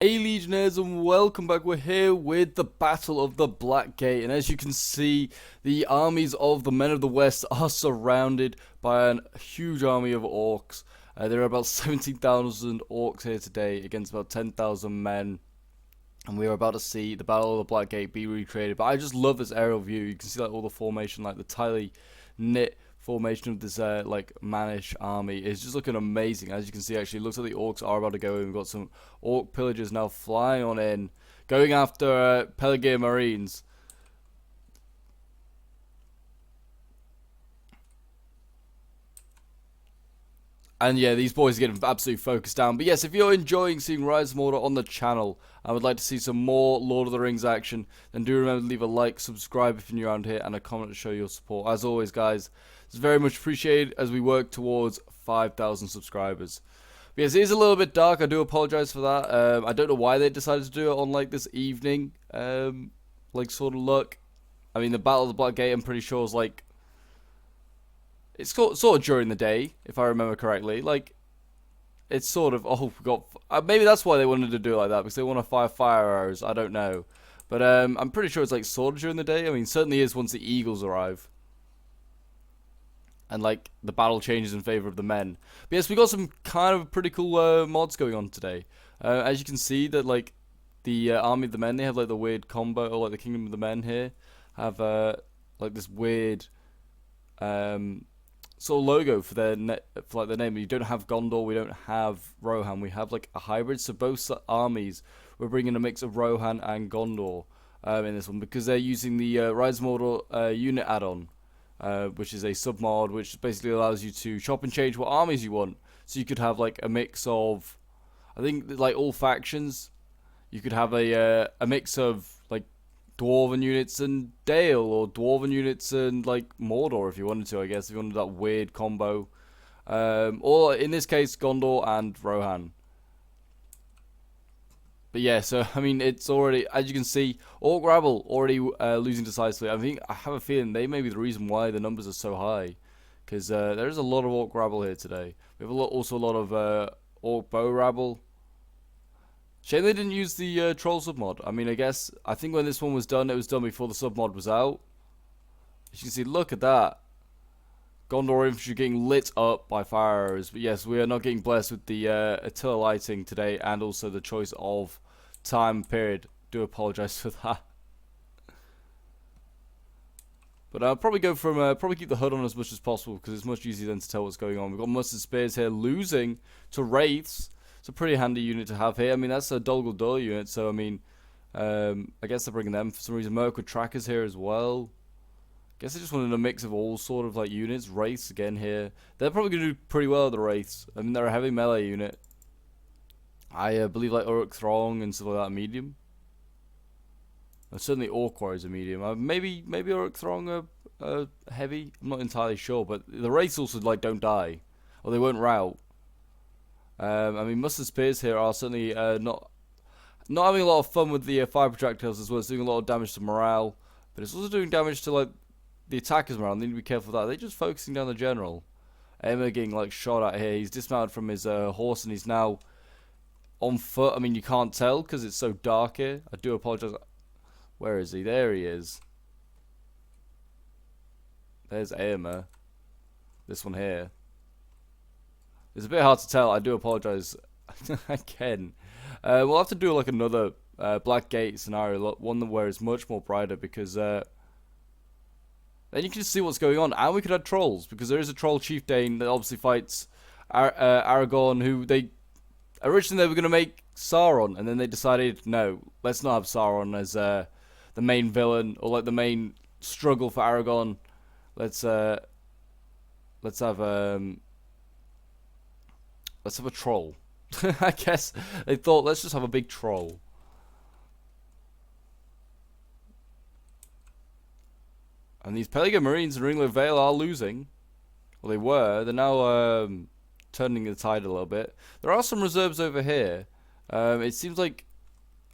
Hey Legionnaires, and welcome back. We're here with the Battle of the Black Gate, and as you can see, the armies of the Men of the West are surrounded by a huge army of orcs. There are about 17,000 orcs here today against about 10,000 men, and we are about to see the Battle of the Black Gate be recreated. But I just love this aerial view. You can see like all the formation, like the tightly knit formation of this like mannish army is just looking amazing. As you can see, actually, it looks like the orcs are about to go in. We've got some orc pillagers now flying on in, going after Pelagian Marines. And yeah, these boys are getting absolutely focused down. But yes, if you're enjoying seeing Rise of Mordor on the channel and would like to see some more Lord of the Rings action, then do remember to leave a like, subscribe if you're new around here, and a comment to show your support. As always, guys, it's very much appreciated as we work towards 5,000 subscribers. But yes, it is a little bit dark. I do apologize for that. I don't know why they decided to do it on like this evening, like sort of look. I mean, the Battle of the Black Gate, I'm pretty sure is like it's sort of during the day, if I remember correctly. Like, it's sort of, oh, we got, maybe that's why they wanted to do it like that, because they want to fire fire arrows, I don't know. But I'm pretty sure it's like sort of during the day. I mean, certainly is once the eagles arrive. And like, the battle changes in favor of the men. But yes, we got some kind of pretty cool mods going on today. As you can see, that like, the army of the men, they have like the weird combo, or like the kingdom of the men here, have like this weird, sort of logo for their for like their name. You don't have Gondor, we don't have Rohan. We have like a hybrid. So both armies, we're bringing a mix of Rohan and Gondor in this one because they're using the Rise of Mordor unit add-on, which is a submod which basically allows you to chop and change what armies you want. So you could have like a mix of, I think like all factions. You could have a mix of like Dwarven units and Dale, or Dwarven units and like Mordor if you wanted to, I guess, if you wanted that weird combo. Or in this case, Gondor and Rohan. But yeah, so I mean, it's already, as you can see, Orc Rabble already losing decisively. I have a feeling they may be the reason why the numbers are so high, because there is a lot of Orc Rabble here today. We have also a lot of Orc Bow Rabble. Shame they didn't use the troll submod. I mean, I think when this one was done, it was done before the submod was out. As you can see, look at that. Gondor infantry getting lit up by fire arrows. But yes, we are not getting blessed with the Attila lighting today, and also the choice of time period. Do apologize for that. But I'll probably go from probably keep the HUD on as much as possible because it's much easier then to tell what's going on. We've got mustard spears here losing to wraiths. It's a pretty handy unit to have here. I mean, that's a Dol Guldur unit, so I mean, I guess they're bringing them for some reason. Mirkwood trackers here as well. Guess they just wanted a mix of all sort of like units. Wraiths again here. They're probably going to do pretty well at the Wraiths. I mean, they're a heavy melee unit. I believe like Uruk Throng and stuff like that medium. Certainly Orc Warriors are medium. Maybe Uruk Throng are heavy. I'm not entirely sure, but the Wraiths also like don't die, or they won't rout. I mean, mustard spears here are certainly not having a lot of fun with the fire projectiles as well. It's doing a lot of damage to morale, but it's also doing damage to like the attackers morale. They need to be careful with that. They're just focusing down the general. Emma getting like shot at here. He's dismounted from his horse and he's now on foot. I mean, you can't tell because it's so dark here. I do apologize. Where is he? There he is. There's Emma. This one here. It's a bit hard to tell. I do apologize again. We'll have to do like another Black Gate scenario, one where it's much more brighter, because then you can just see what's going on. And we could have trolls, because there is a troll chieftain that obviously fights Aragorn, who originally they were going to make Sauron, and then they decided, no, let's not have Sauron as the main villain, or like the main struggle for Aragorn. Let's have a troll. I guess they thought, let's just have a big troll. And these Pelagian Marines in Ringler Vale are losing. Well, they were. They're now turning the tide a little bit. There are some reserves over here. It seems like...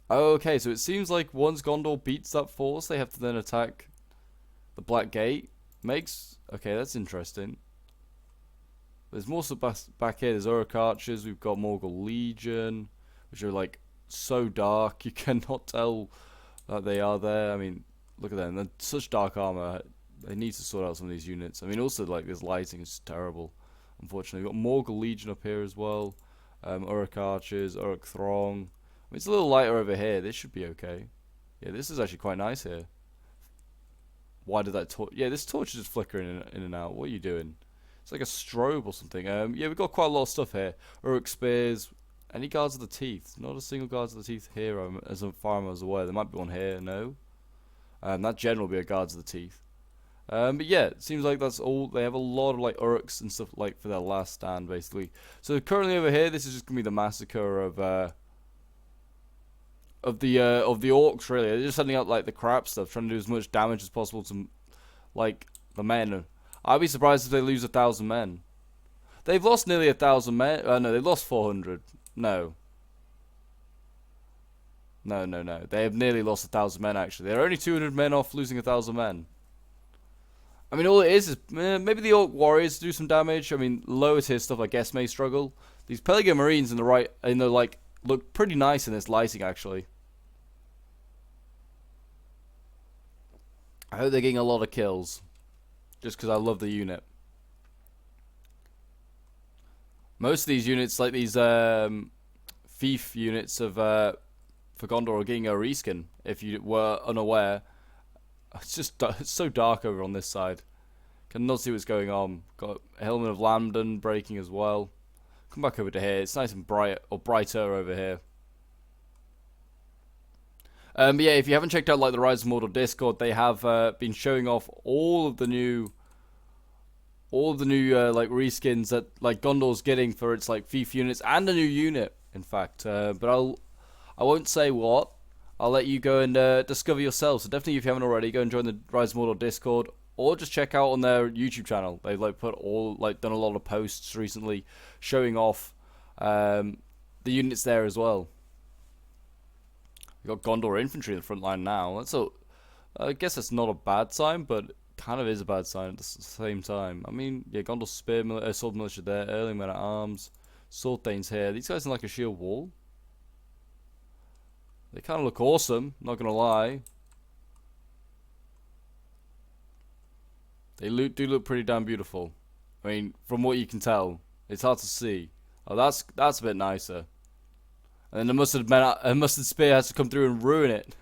Oh, okay, so it seems like once Gondor beats that force, they have to then attack the Black Gate. Okay, that's interesting. There's more stuff back here. There's Uruk Archers. We've got Morgul Legion, which are like so dark. You cannot tell that they are there. I mean, look at them. They're such dark armor. They need to sort out some of these units. I mean, also, like, this lighting is terrible, unfortunately. We've got Morgul Legion up here as well. Uruk Archers, Uruk Throng. I mean, it's a little lighter over here. This should be okay. Yeah, this is actually quite nice here. Why did that torch? Yeah, this torch is just flickering in and out. What are you doing? It's like a strobe or something. Yeah, we've got quite a lot of stuff here. Uruk Spears. Any Guards of the Teeth? Not a single Guards of the Teeth here, as far as I was aware. There might be one here, no? That general will be a Guards of the Teeth. But yeah, it seems like that's all. They have a lot of like Uruks and stuff like for their last stand, basically. So currently over here, this is just gonna be the massacre of the orcs. Really, they're just sending out like the crap stuff, trying to do as much damage as possible to like the men. I'd be surprised if they lose 1,000 men. They've lost nearly 1,000 men. No, they lost 400. No. No. They have nearly lost 1,000 men. Actually, they're only 200 men off losing 1,000 men. I mean, all it is maybe the Orc Warriors do some damage. I mean, lower tier stuff, I guess, may struggle. These Pelasgian Marines in the right, like, look pretty nice in this lighting, actually. I hope they're getting a lot of kills, just because I love the unit. Most of these units, like these Fief units of for Gondor, are getting a reskin. If you were unaware. It's so dark over on this side. Cannot see what's going on. Got Helmet of Lambden breaking as well. Come back over to here. It's nice and bright, or brighter over here. But yeah, if you haven't checked out like the Rise of Mordor Discord, they have been showing off all of the new like reskins that like Gondor's getting for its like Fief units and a new unit, in fact. But I won't say what. I'll let you go and discover yourself. So definitely, if you haven't already, go and join the Rise of Mordor Discord, or just check out on their YouTube channel. They've like done a lot of posts recently showing off the units there as well. We've got Gondor infantry in the front line now. I guess that's not a bad sign, but it kind of is a bad sign at the same time. I mean, yeah, Gondor sword militia there, early men at arms, sword thanes here. These guys in like a shield wall. They kind of look awesome, not gonna lie. They do look pretty damn beautiful. I mean, from what you can tell, it's hard to see. Oh, that's a bit nicer. And then the mustard spear has to come through and ruin it.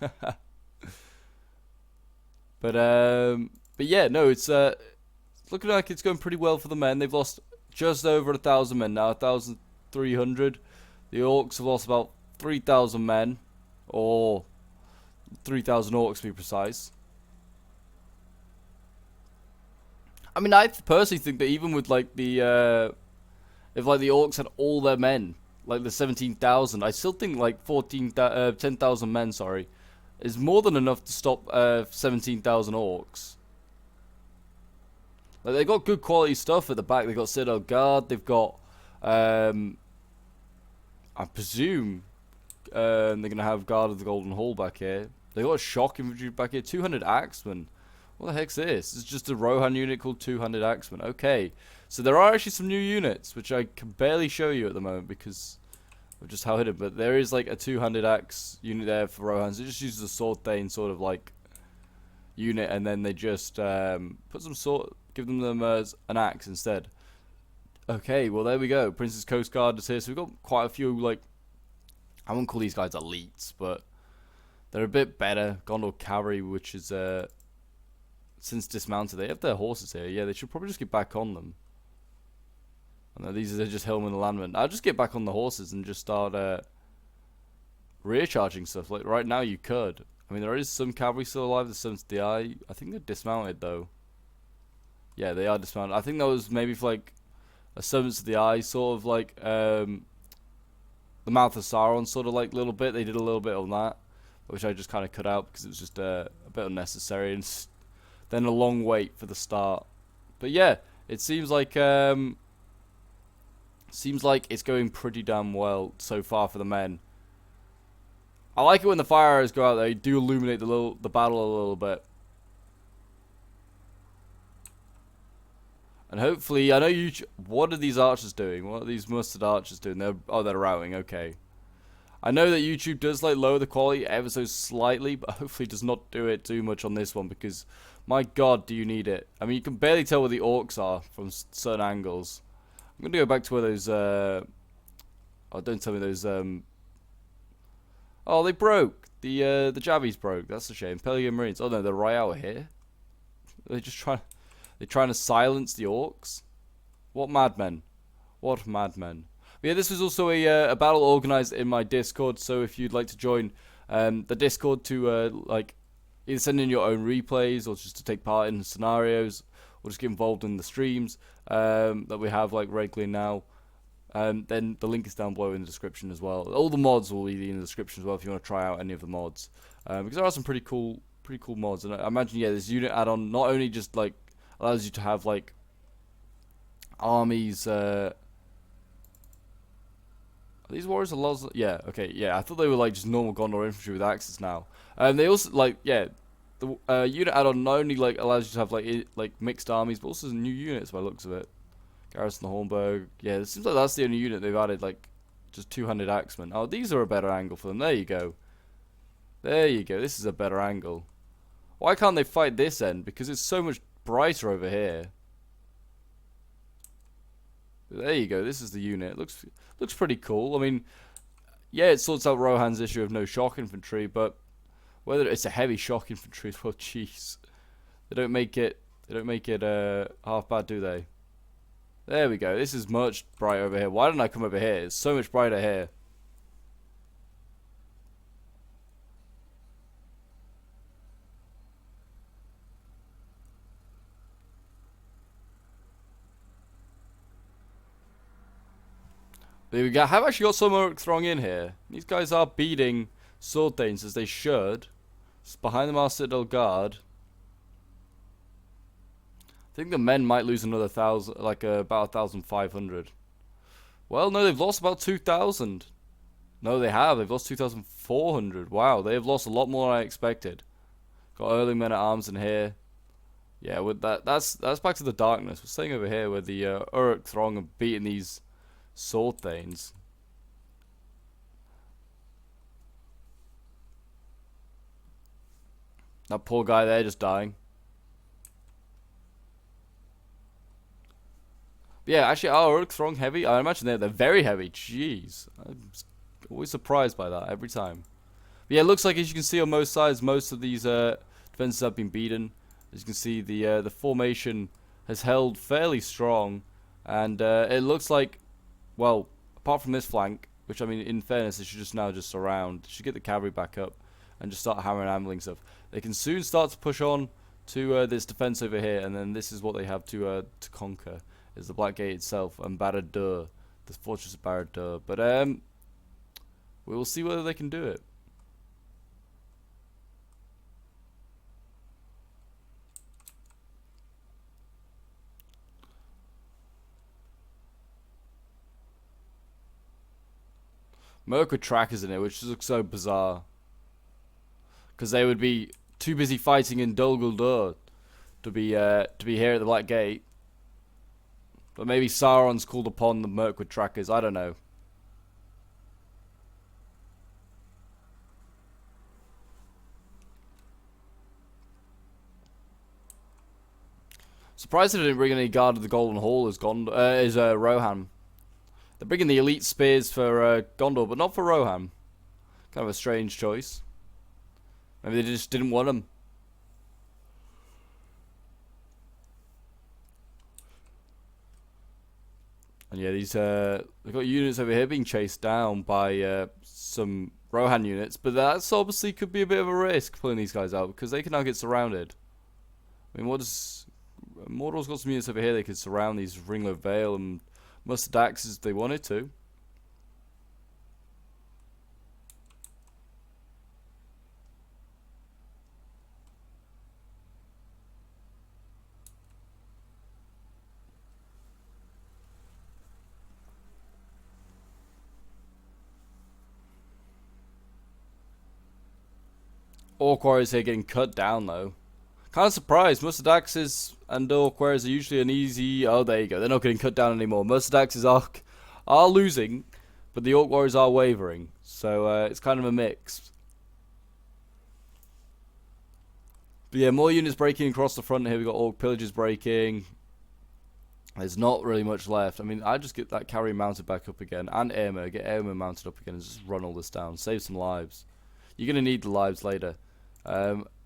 But yeah, no, it's looking like it's going pretty well for the men. They've lost just over 1,000 men now, 1,300. The orcs have lost about 3,000 men. Or 3,000 orcs to be precise. I mean, I personally think that even with like the if like the orcs had all their men, like the 17,000, I still think like 10,000 men, sorry, is more than enough to stop 17,000 orcs. Like, they got good quality stuff at the back. They got Citadel Guard. They've got I presume. They're going to have Guard of the Golden Hall back here. They got a Shock Infantry back here. 200 Axemen. What the heck's this? It's just a Rohan unit called 200 Axemen. Okay. So there are actually some new units, which I can barely show you at the moment because of just how hidden. But there is like a 200 Axe unit there for Rohans. It just uses a Sword Thane sort of like unit, and then they just put some give them as an axe instead. Okay, well there we go. Prince's Coast Guard is here. So we've got quite a few like, I wouldn't call these guys elites, but they're a bit better. Gondor Cavalry, which is since dismounted, they have their horses here. Yeah, they should probably just get back on them. I know these are just Hillmen and Landmen. I'll just get back on the horses and just start rear charging stuff. Like right now, you could. I mean, there is some cavalry still alive. The 7th DI. I think they're dismounted though. Yeah, they are dismounted. I think that was maybe for like a 7th DI, sort of like the Mouth of Sauron sort of like little bit. They did a little bit on that, which I just kind of cut out because it was just a bit unnecessary, and then a long wait for the start. But yeah, it seems like it's going pretty damn well so far for the men. I like it when the fire arrows go out. They do illuminate the battle a little bit. And hopefully, I know what are these archers doing? What are these mustard archers doing? They're routing, okay. I know that YouTube does like lower the quality ever so slightly, but hopefully does not do it too much on this one because, my God, do you need it? I mean, you can barely tell where the orcs are from certain angles. I'm gonna go back to where those. Oh, don't tell me those. Oh, they broke. The Javies broke. That's a shame. Pelican Marines. Oh no, they're right out here. They're just trying. They're trying to silence the orcs. What madmen? What madmen? But yeah, this was also a battle organized in my Discord. So if you'd like to join the Discord to like either send in your own replays or just to take part in scenarios or just get involved in the streams that we have like regularly now. Then the link is down below in the description as well. All the mods will be in the description as well if you want to try out any of the mods, because there are some pretty cool mods. And I imagine, yeah, this unit add-on not only just like allows you to have like armies. Are these warriors are lots? Yeah, okay, yeah. I thought they were like just normal Gondor infantry with axes now. They also like the unit add-on not only like allows you to have like mixed armies, but also new units by the looks of it. Garrison the Hornburg. Yeah, it seems like that's the only unit they've added, like, just two-handed axemen. Oh, these are a better angle for them. There you go. There you go. This is a better angle. Why can't they fight this end? Because it's so much brighter over here. But there you go. This is the unit. It looks pretty cool. I mean, yeah, it sorts out Rohan's issue of no shock infantry, but whether it's a heavy shock infantry, well, jeez. They don't make it half bad, do they? There we go. This is much brighter over here. Why didn't I come over here? It's so much brighter here. There we go. I have actually got some Orc Throng in here. These guys are beating Sword Thanes as they should. Just behind them are Citadel Guard. I think the men might lose another 1,000, like about 1,500. Well, no, they've lost about 2,000. No, they have. They've lost 2,400. Wow, they have lost a lot more than I expected. Got early men at arms in here. Yeah, with that's back to the darkness. We're staying over here where the Uruk Throng are beating these Sword Thanes. That poor guy there just dying. Yeah, actually, our Uruk Throng heavy? I imagine they're very heavy. Jeez. I'm always surprised by that every time. But yeah, it looks like, as you can see on most sides, most of these defenses have been beaten. As you can see, the formation has held fairly strong. And it looks like, well, apart from this flank, which, I mean, in fairness, they should just now just surround. They should get the cavalry back up and just start hammering and ambling stuff. They can soon start to push on to this defense over here. And then this is what they have to conquer. Is the Black Gate itself and Barad-dûr, the fortress of Barad-dûr. But we will see whether they can do it. Merc with trackers in it, which looks so bizarre, because they would be too busy fighting in Dol Guldur to be here at the Black Gate. But maybe Sauron's called upon the Mirkwood trackers. I don't know. Surprised they didn't bring any guard of the Golden Hall as Rohan. They're bringing the elite spears for Gondor, but not for Rohan. Kind of a strange choice. Maybe they just didn't want them. And yeah, these they've got units over here being chased down by some Rohan units, but that's obviously could be a bit of a risk pulling these guys out because they can now get surrounded. I mean, what does Mordor's got some units over here they could surround these Ringlow Vale and Mustard Axes if they wanted to. Orc warriors here getting cut down though. Kind of surprised. Mustard Axes and Orc warriors are usually an easy. Oh, there you go. They're not getting cut down anymore. Mustard Axes are losing, But the Orc Warriors are wavering, so it's kind of a mix. But yeah, more units breaking across the front here. We've got Orc Pillagers breaking. There's not really much left. I mean, I just get that cavalry mounted back up again. And airmen. Get airmen mounted up again and just run all this down. Save some lives. You're going to need the lives later.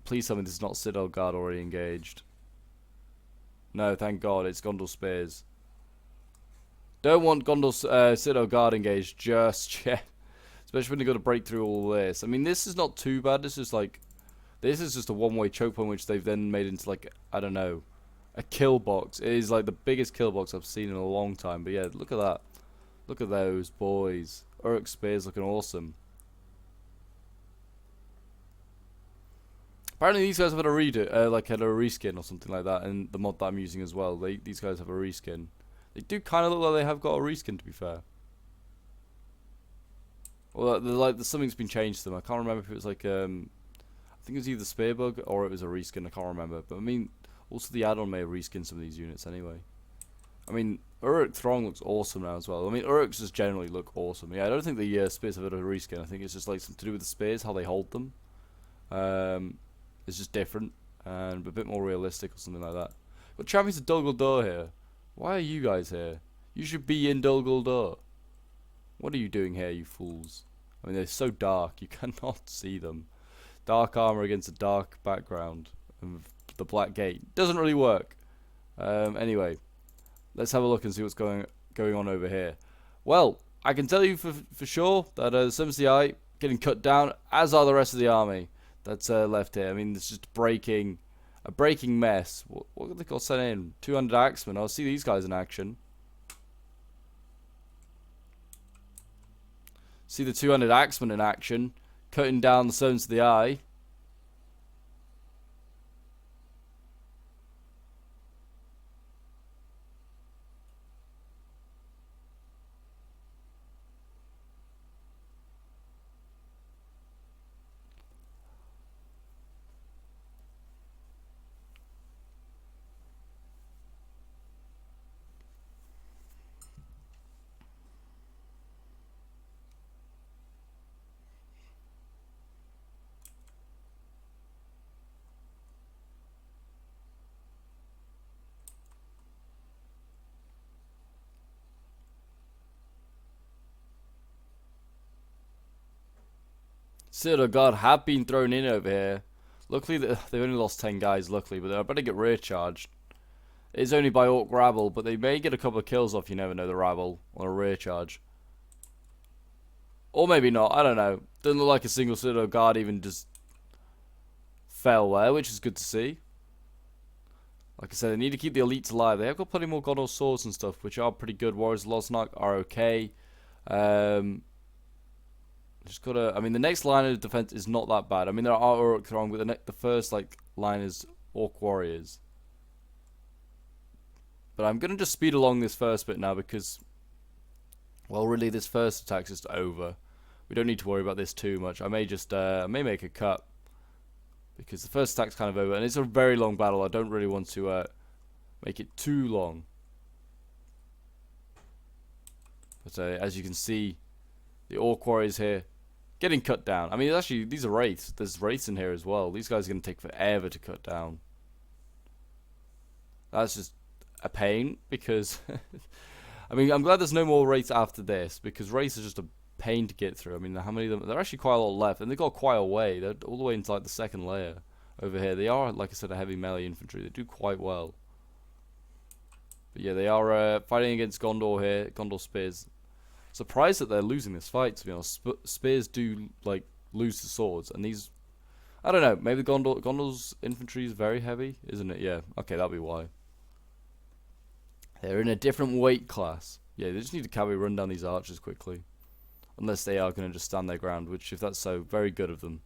Please tell me this is not Citadel Guard already engaged. No, thank God. It's Gondor Spears. Don't want Gondor Citadel Guard engaged just yet. Especially when you've got to break through all this. I mean, this is not too bad. This is like... This is just a one-way choke point which they've then made into like, I don't know, a kill box. It is like the biggest kill box I've seen in a long time. But yeah, look at that. Look at those boys. Uruk Spears looking awesome. Apparently these guys have had a had a reskin or something like that, and the mod that I'm using as well. These guys have a reskin. They do kind of look like they have got a reskin, to be fair. Well, something's been changed to them. I can't remember if it was like I think it was either Spearbug or it was a reskin. I can't remember. But I mean, also the add-on may have reskinned some of these units anyway. I mean, Uruk Throng looks awesome now as well. I mean, Uruks just generally look awesome. Yeah, I don't think the spears have had a reskin. I think it's just like something to do with the spears, how they hold them. It's just different and a bit more realistic or something like that. But champions of Dol Guldur here. Why are you guys here? You should be in Dol Guldur. What are you doing here, you fools? I mean, they're so dark, you cannot see them. Dark armor against a dark background. And the black gate doesn't really work. Anyway, let's have a look and see what's going on over here. Well, I can tell you for sure that the 70i getting cut down, as are the rest of the army that's left here. I mean, it's just a breaking mess. What did they call sent in? 200 axemen. I'll see these guys in action. See the 200 axemen in action, cutting down the stones to the eye. Citadel Guard have been thrown in over here. Luckily, they've only lost 10 guys, luckily, but they're about to get rear charged. It's only by Orc Rabble, but they may get a couple of kills off, you never know, the Rabble on a rear charge. Or maybe not, I don't know. Doesn't look like a single Citadel Guard even just fell there, which is good to see. Like I said, they need to keep the elites alive. They have got plenty more Gondor swords and stuff, which are pretty good. Warriors of Losnark are okay. Just gotta. I mean, the next line of defense is not that bad. I mean, there are Uruk Throng, but the first line is Orc Warriors. But I'm gonna just speed along this first bit now because, well, really, this first attack's just over. We don't need to worry about this too much. I may just, I may make a cut because the first attack's kind of over, and it's a very long battle. I don't really want to make it too long. But as you can see, the Orc Warriors here getting cut down. I mean, actually, these are wraiths. There's wraiths in here as well. These guys are going to take forever to cut down. That's just a pain because I mean, I'm glad there's no more wraiths after this because wraiths are just a pain to get through. I mean, how many of them? There are actually quite a lot left, and they've got quite a way. They're all the way into like the second layer over here. They are, like I said, a heavy melee infantry. They do quite well. But yeah, they are fighting against Gondor here. Gondor spears. Surprised that they're losing this fight, to be honest. Spears do like lose to swords, and these, I don't know, maybe Gondor's infantry is very heavy, isn't it? Yeah, okay, that'll be why. They're in a different weight class. Yeah, they just need to cavalry run down these archers quickly, unless they are going to just stand their ground, which, if that's so, very good of them.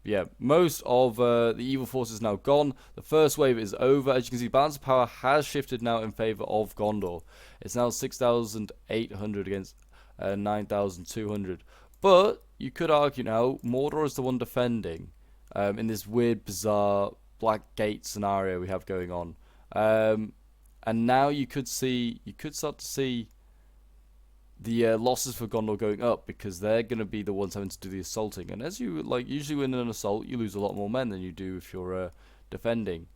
But yeah, most of the evil force is now gone. The first wave is over. As you can see, balance of power has shifted now in favor of Gondor. It's now 6,800 against 9,200. But you could argue now Mordor is the one defending in this weird, bizarre Black Gate scenario we have going on. And now you could start to see the losses for Gondor going up, because they're going to be the ones having to do the assaulting. And as you like, usually win an assault, you lose a lot more men than you do if you're defending,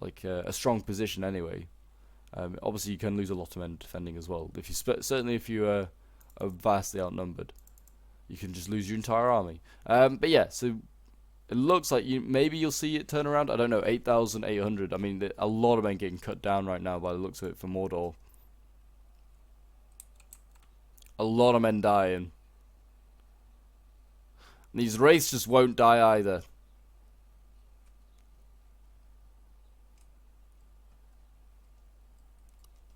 like a strong position anyway. Obviously, you can lose a lot of men defending as well. If you certainly if you are vastly outnumbered, you can just lose your entire army. But yeah, so it looks like maybe you'll see it turn around. I don't know, 8,800. I mean, a lot of men getting cut down right now by the looks of it for Mordor. A lot of men dying. And these wraiths just won't die either.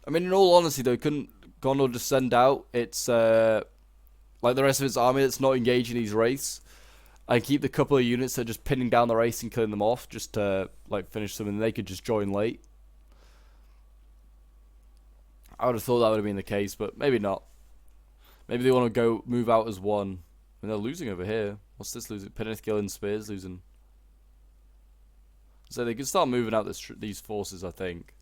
I mean, in all honesty, though, couldn't Gondor just send out its like the rest of its army that's not engaging these wraiths, and keep the couple of units that are just pinning down the wraiths and killing them off, just to like finish them, and they could just join late? I would have thought that would have been the case, but maybe not. Maybe they want to go move out as one. I mean, they're losing over here. What's this losing? Penethgill and Spears losing. So they can start moving out these forces, I think.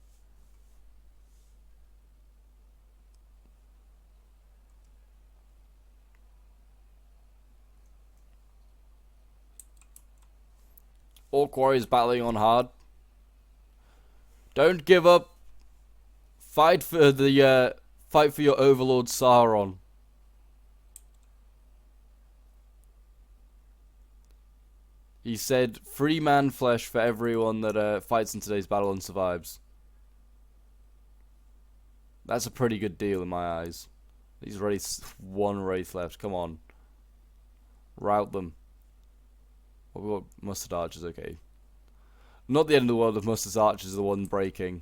Orc warriors battling on hard. Don't give up. Fight for your overlord Sauron. He said, "Free man flesh for everyone that fights in today's battle and survives." That's a pretty good deal in my eyes. These wraiths, one wraith left. Come on, rout them. Well, we've got mustard archers. Okay, not the end of the world if mustard archers are the one breaking.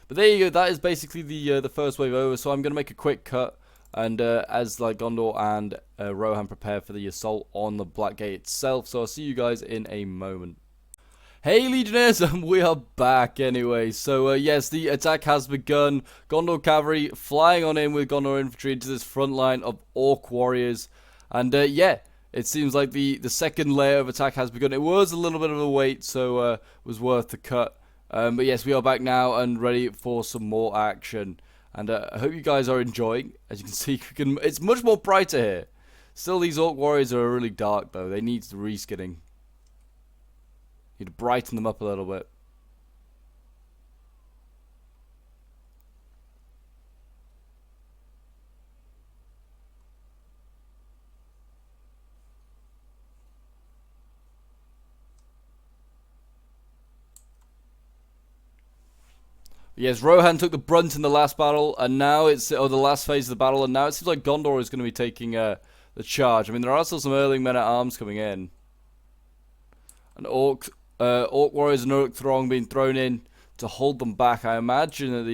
But there you go. That is basically the first wave over. So I'm gonna make a quick cut, and as like Gondor and Rohan prepare for the assault on the Black Gate itself. So I'll see you guys in a moment. Hey Legionnaires, we are back anyway. So yes, the attack has begun. Gondor cavalry flying on in with Gondor infantry into this front line of Orc warriors, and yeah, it seems like the second layer of attack has begun. It was a little bit of a wait, so it was worth the cut. But yes, we are back now and ready for some more action. And I hope you guys are enjoying. As you can see, it's much more brighter here. Still, these Orc warriors are really dark, though. They need reskinning. Need to brighten them up a little bit. Yes, Rohan took the brunt in the last battle, and now it's the last phase of the battle, and now it seems like Gondor is going to be taking the charge. I mean, there are still some early men at arms coming in, and Orc warriors and Uruk throng being thrown in to hold them back. I imagine that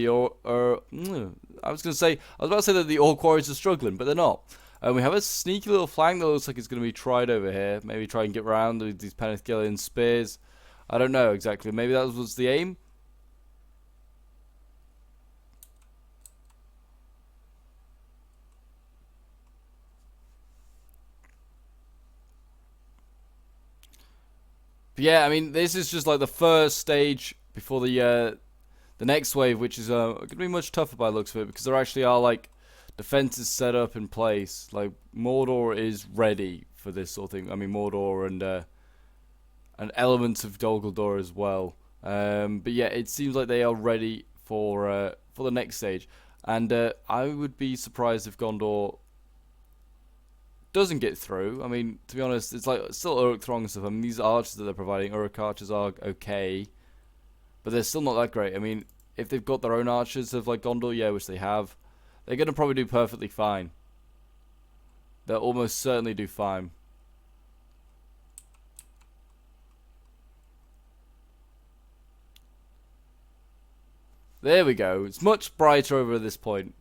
I was about to say that the Orc warriors are struggling, but they're not. We have a sneaky little flank that looks like it's going to be tried over here. Maybe try and get around with these Penethgillian spears. I don't know exactly. Maybe that was the aim. But yeah, I mean, this is just like the first stage before the next wave, which is going to be much tougher by the looks of it, because there actually are like defenses set up in place. Like Mordor is ready for this sort of thing. I mean, Mordor and elements of Dol Guldur as well. But yeah, it seems like they are ready for the next stage, and I would be surprised if Gondor doesn't get through. I mean, to be honest, it's like still Uruk throng and stuff. I mean, these archers that they're providing, Uruk archers, are okay, but they're still not that great. I mean, if they've got their own archers of like Gondor, yeah, which they have, they're gonna probably do perfectly fine. They'll almost certainly do fine. There we go. It's much brighter over at this point.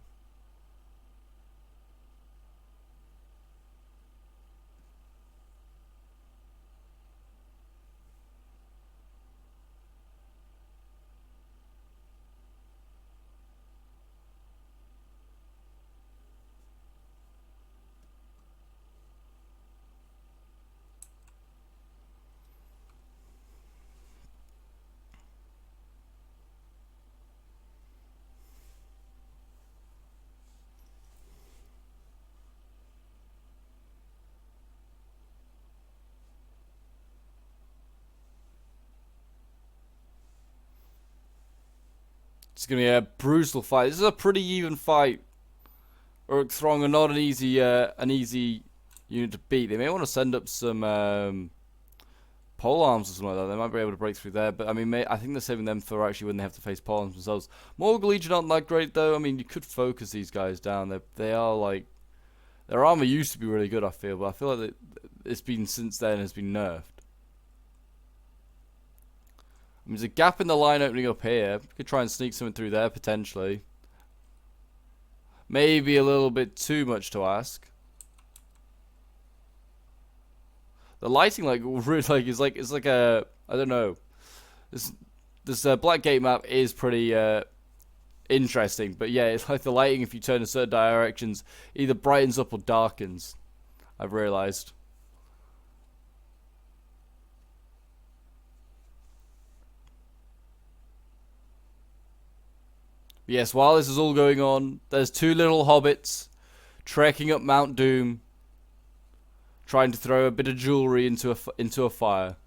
It's going to be a brutal fight. This is a pretty even fight. Uruk Throng are not an easy unit to beat. They may want to send up some pole arms or something like that. They might be able to break through there. But I mean, I think they're saving them for actually when they have to face pole arms themselves. Morgul Legion aren't that great though. I mean, you could focus these guys down. They are like, their armor used to be really good. I feel, but I feel like it's been since then has been nerfed. I mean, there's a gap in the line opening up here. We could try and sneak something through there potentially. Maybe a little bit too much to ask. The lighting, like, really, like, is like, it's like a, I don't know. This Black Gate map is pretty interesting, but yeah, it's like the lighting, if you turn in certain directions, either brightens up or darkens. I've realized. Yes, while this is all going on, there's two little hobbits trekking up Mount Doom, trying to throw a bit of jewelry into a fire.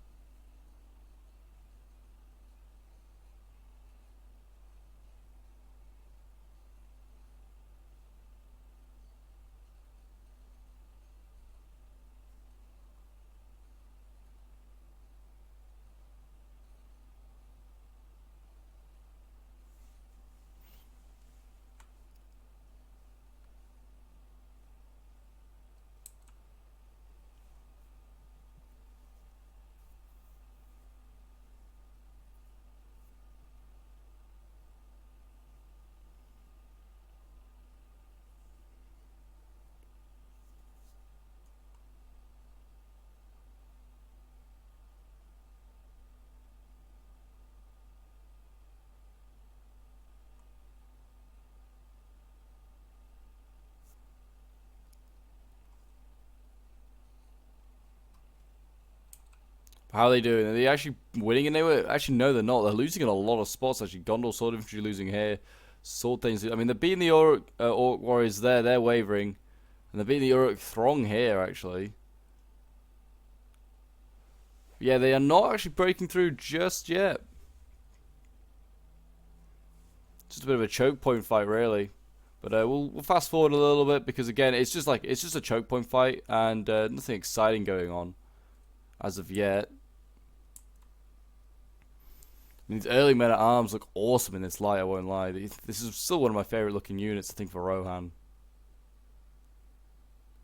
How are they doing? Are they actually winning? And they were actually, no, they're not. They're losing in a lot of spots. Actually, Gondor Sword Infantry losing here. Sword things. I mean, they're beating the Orc Warriors there. They're wavering, and they're beating the Uruk Throng here. Actually, yeah, they are not actually breaking through just yet. Just a bit of a choke point fight, really. But we'll fast forward a little bit because again, it's just a choke point fight and nothing exciting going on as of yet. These early men at arms look awesome in this light, I won't lie. This is still one of my favourite looking units, I think, for Rohan.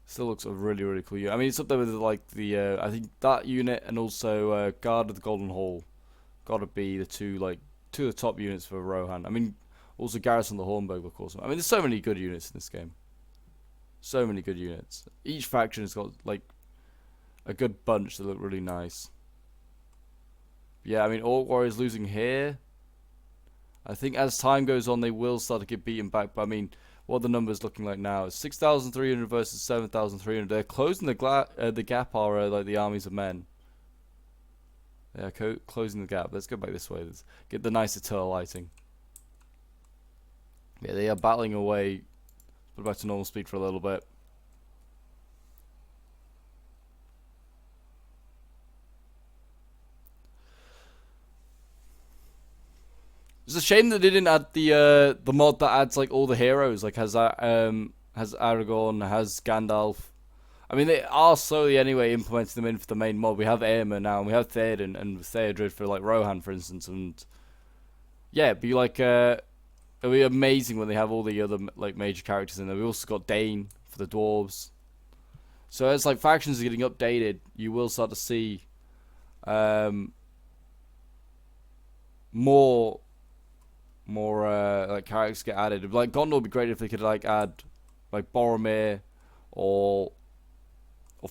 Still looks a really, really cool unit. I mean, it's up there with, like, the, I think that unit and also Guard of the Golden Hall. Gotta be the two of the top units for Rohan. I mean, also Garrison the Hornburg, of course. I mean, there's so many good units in this game. So many good units. Each faction has got, like, a good bunch that look really nice. Yeah, I mean, Orc Warriors losing here. I think as time goes on, they will start to get beaten back. But I mean, what are the numbers looking like now? It's 6,300 versus 7,300. They're closing the gap. Are like the armies of men. They are closing the gap. Let's go back this way. Let's get the nicer tail lighting. Yeah, they are battling away. Put back to normal speed for a little bit. It's a shame that they didn't add the mod that adds like all the heroes, like has Aragorn, has Gandalf. I mean, they are slowly anyway implementing them in for the main mod. We have Éomer now, and we have Theoden and Theodred for like Rohan, for instance, and yeah, it'd be like it'll be amazing when they have all the other like major characters in there. We also got Dane for the dwarves. So as like factions are getting updated, you will start to see more like characters get added. Like Gondor would be great if they could like add like Boromir or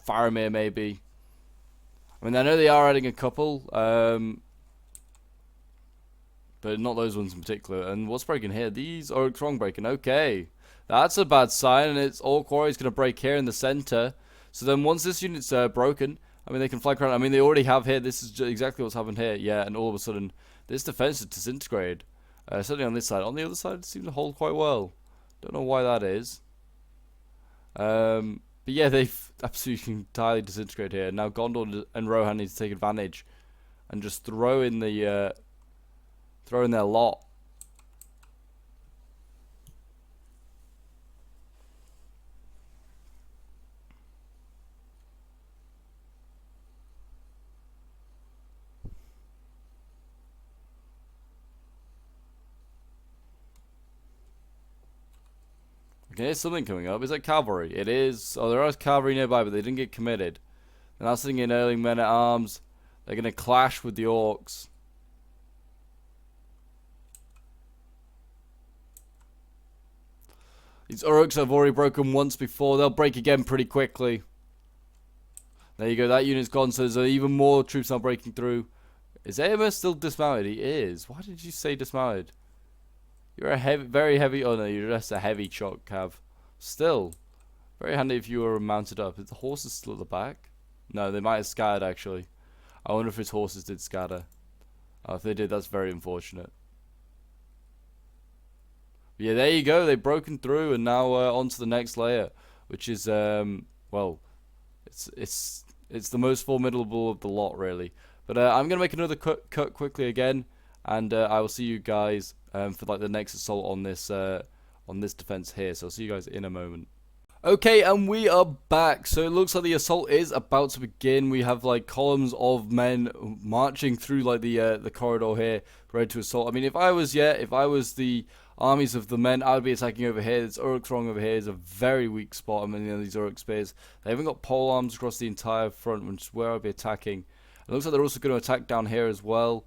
Faramir maybe. I mean, I know they are adding a couple, but not those ones in particular. And what's breaking here? These are Throng breaking. Okay, that's a bad sign, and it's Orc Warriors going to break here in the center. So then once this unit's broken, I mean, they can flank around. I mean, they already have here. This is exactly what's happened here. Yeah, and all of a sudden, this defense is disintegrated. Certainly on this side. On the other side, it seems to hold quite well. Don't know why that is. But yeah, they've absolutely entirely disintegrated here. Now Gondor and Rohan need to take advantage and just throw in their lot. Okay, there's something coming up. Is that cavalry? It is. Oh, there are cavalry nearby, but they didn't get committed. And that's thinking early men-at-arms. They're going to clash with the orcs. These Uruks have already broken once before. They'll break again pretty quickly. There you go. That unit's gone, so there's even more troops now breaking through. Is Aemir still dismounted? He is. Why did you say dismounted? You're a heavy, very heavy. Oh no, you're just a heavy chalk cav. Still, very handy if you were mounted up. Is the horses still at the back? No, they might have scattered actually. I wonder if his horses did scatter. Oh, if they did, that's very unfortunate. But yeah, there you go. They've broken through, and now on to the next layer, which is well, it's the most formidable of the lot, really. But I'm gonna make another cut quickly again, and I will see you guys for like the next assault on this defense here. So I'll see you guys in a moment. Okay, and we are back. So it looks like the assault is about to begin. We have like columns of men marching through like the corridor here, ready to assault. I mean, if I was the armies of the men, I would be attacking over here. This Uruk throng over here is a very weak spot. I mean, you know, these Uruk spears. They haven't got pole arms across the entire front, which is where I'll be attacking. It looks like they're also going to attack down here as well.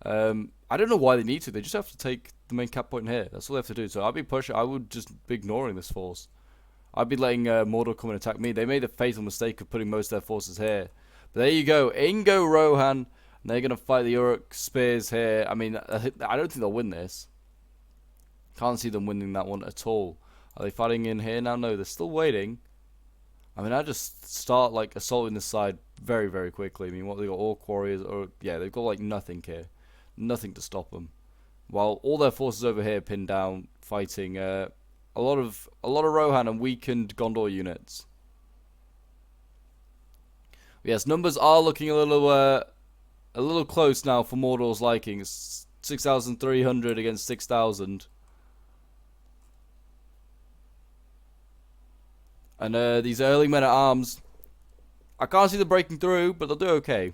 I don't know why they need to. They just have to take the main cap point here. That's all they have to do. So I'd be pushing. I would just be ignoring this force. I'd be letting Mordor come and attack me. They made the fatal mistake of putting most of their forces here. But there you go. In go Rohan. And they're going to fight the Uruk spears here. I mean, I don't think they'll win this. Can't see them winning that one at all. Are they fighting in here now? No, they're still waiting. I mean, I just start like assaulting this side very, very quickly. I mean, what they got, orc warriors, or yeah, they've got like nothing here, nothing to stop them. While all their forces over here pinned down, fighting a lot of Rohan and weakened Gondor units. Yes, numbers are looking a little close now for Mordor's liking. It's 6,300 against 6,000. And these early men-at-arms, I can't see them breaking through, but they'll do okay.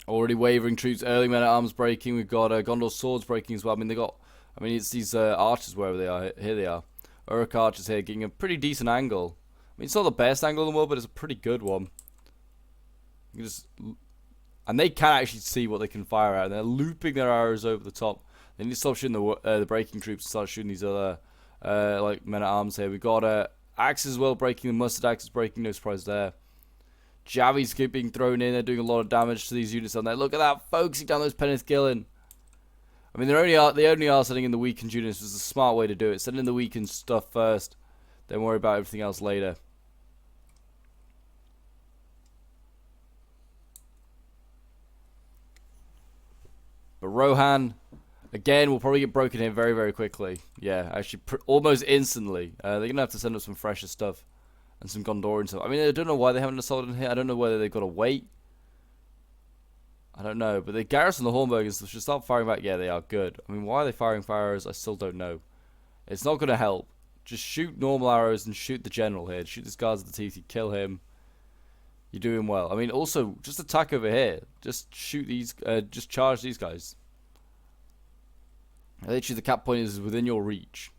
Already wavering troops, early men-at-arms breaking. We've got Gondor's swords breaking as well. I mean, it's these archers wherever they are. Here they are. Uruk archers here getting a pretty decent angle. I mean, it's not the best angle in the world, but it's a pretty good one. And they can actually see what they can fire at. And they're looping their arrows over the top. They need to stop shooting the breaking troops and start shooting these other like men-at-arms here. We've got axes as well breaking. The mustard axes breaking. No surprise there. Javies keep being thrown in. They're doing a lot of damage to these units on there. Look at that, focusing down those Peneth Gillen. I mean, they only are sending in the weakened units. It's a smart way to do it. Send in the weakened stuff first, then worry about everything else later. But Rohan, again, will probably get broken here very, very quickly. Yeah, actually, almost instantly. They're going to have to send up some fresher stuff. And some Gondorian stuff. I mean, I don't know why they haven't assaulted in here. I don't know whether they've got to wait. I don't know. But the garrison, the Hornburgers, should start firing back. Yeah, they are good. I mean, why are they firing fire arrows? I still don't know. It's not going to help. Just shoot normal arrows and shoot the general here. Shoot this guard at the teeth. You kill him. You're doing well. I mean, also, just attack over here. Just shoot these. Just charge these guys. Literally, the cap point is within your reach.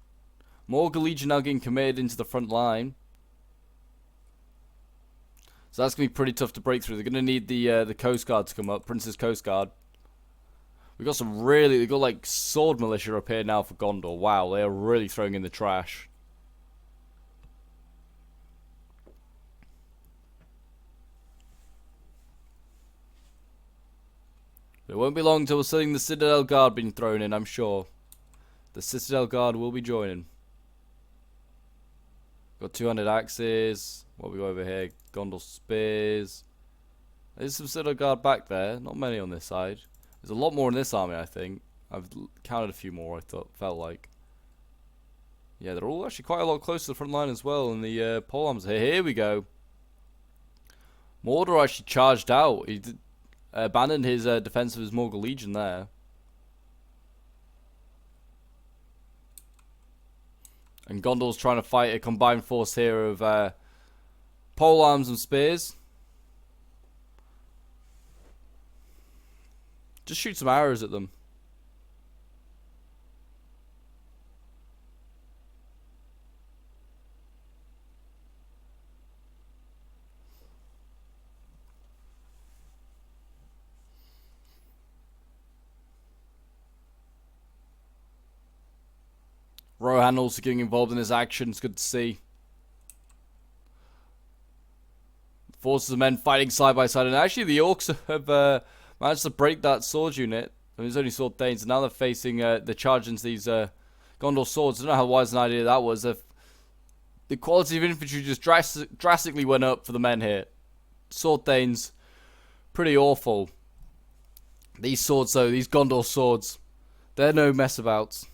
Morgul Legion now getting committed into the front line. So that's going to be pretty tough to break through. They're going to need the Coast Guard to come up. Prince's Coast Guard. We've got they've got like sword militia up here now for Gondor. Wow, they are really throwing in the trash. It won't be long until we're seeing the Citadel Guard being thrown in, I'm sure. The Citadel Guard will be joining. Got 200 axes. What we got over here? Gondor spears. There's some Citadel Guard back there. Not many on this side. There's a lot more in this army, I think. I've counted a few more, felt like. Yeah, they're all actually quite a lot closer to the front line as well. And the pole arms here. Here we go. Mordor actually charged out. He abandoned his defense of his Morgul Legion there. And Gondor's trying to fight a combined force here of pole arms and spears. Just shoot some arrows at them. Rohan also getting involved in this action. It's good to see. Forces of men fighting side by side. And actually the orcs have managed to break that sword unit. I mean, it's only sword thanes. And now they're facing the charge into these Gondor swords. I don't know how wise an idea that was. The quality of infantry just drastically went up for the men here. Sword thanes, pretty awful. These swords though, these Gondor swords, they're no mess about.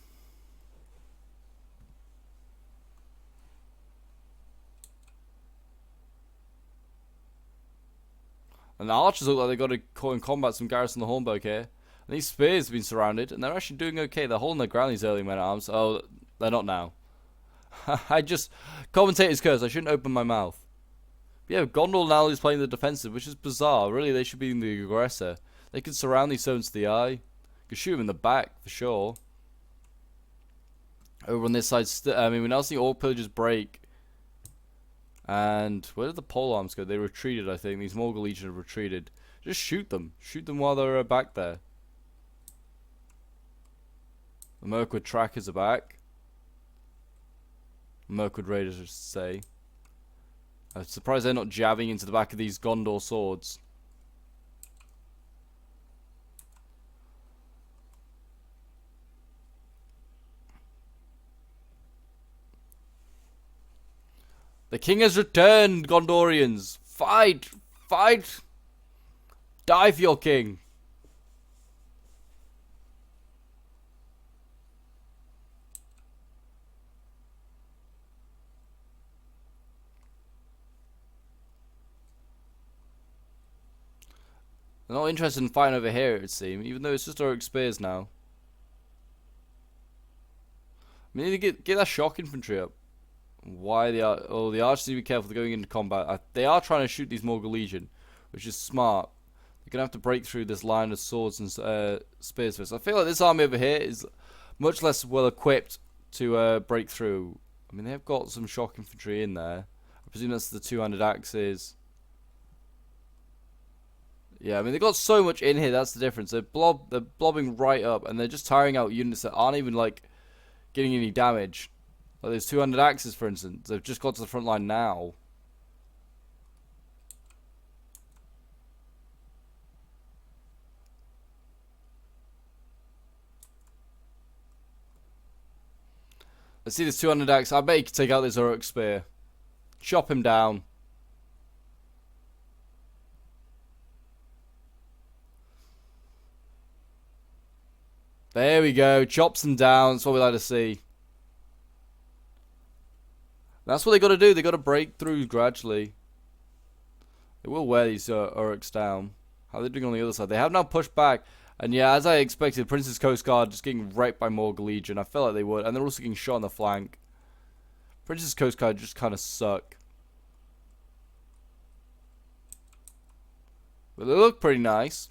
And the archers look like they've got to caught in combat some Garrison the Hornburg here. And these spears have been surrounded, and they're actually doing okay. They're holding their ground, these early men-at-arms. Oh, they're not now. Commentator's curse, I shouldn't open my mouth. But yeah, Gondor now is playing the defensive, which is bizarre. Really, they should be the aggressor. They could surround these stones to the eye. Could shoot them in the back, for sure. Over on this side, I mean, we're now seeing Orc pillagers break. And where did the pole arms go? They retreated, I think. These Morgul Legion have retreated. Just shoot them. Shoot them while they're back there. The Mirkwood trackers are back. Mirkwood raiders, I should say. I'm surprised they're not jabbing into the back of these Gondor swords. The king has returned, Gondorians. Fight! Fight! Die for your king. They're not interested in fighting over here, it would seem, even though it's just Orc spears now. We need to get that shock infantry up. Why the archers need to be careful. They're going into combat. They are trying to shoot these Morgul Legion, which is smart. They're gonna have to break through this line of swords and spears first. I feel like this army over here is much less well equipped to break through. I mean, they've got some shock infantry in there. I presume that's the two-handed axes. Yeah, I mean, they've got so much in here. That's the difference. They're blobbing right up, and they're just tiring out units that aren't even like getting any damage. Like there's 200 axes, for instance. They've just got to the front line now. Let's see this 200 axe. I bet he can take out this Uruk spear. Chop him down. There we go. Chops them down. That's what we like to see. That's what they got to do. They got to break through gradually. They will wear these Uruks down. How are they doing on the other side? They have now pushed back. And yeah, as I expected, Prince's Coast Guard just getting wrecked by Morgul Legion. I felt like they would. And they're also getting shot on the flank. Prince's Coast Guard just kind of suck. But they look pretty nice.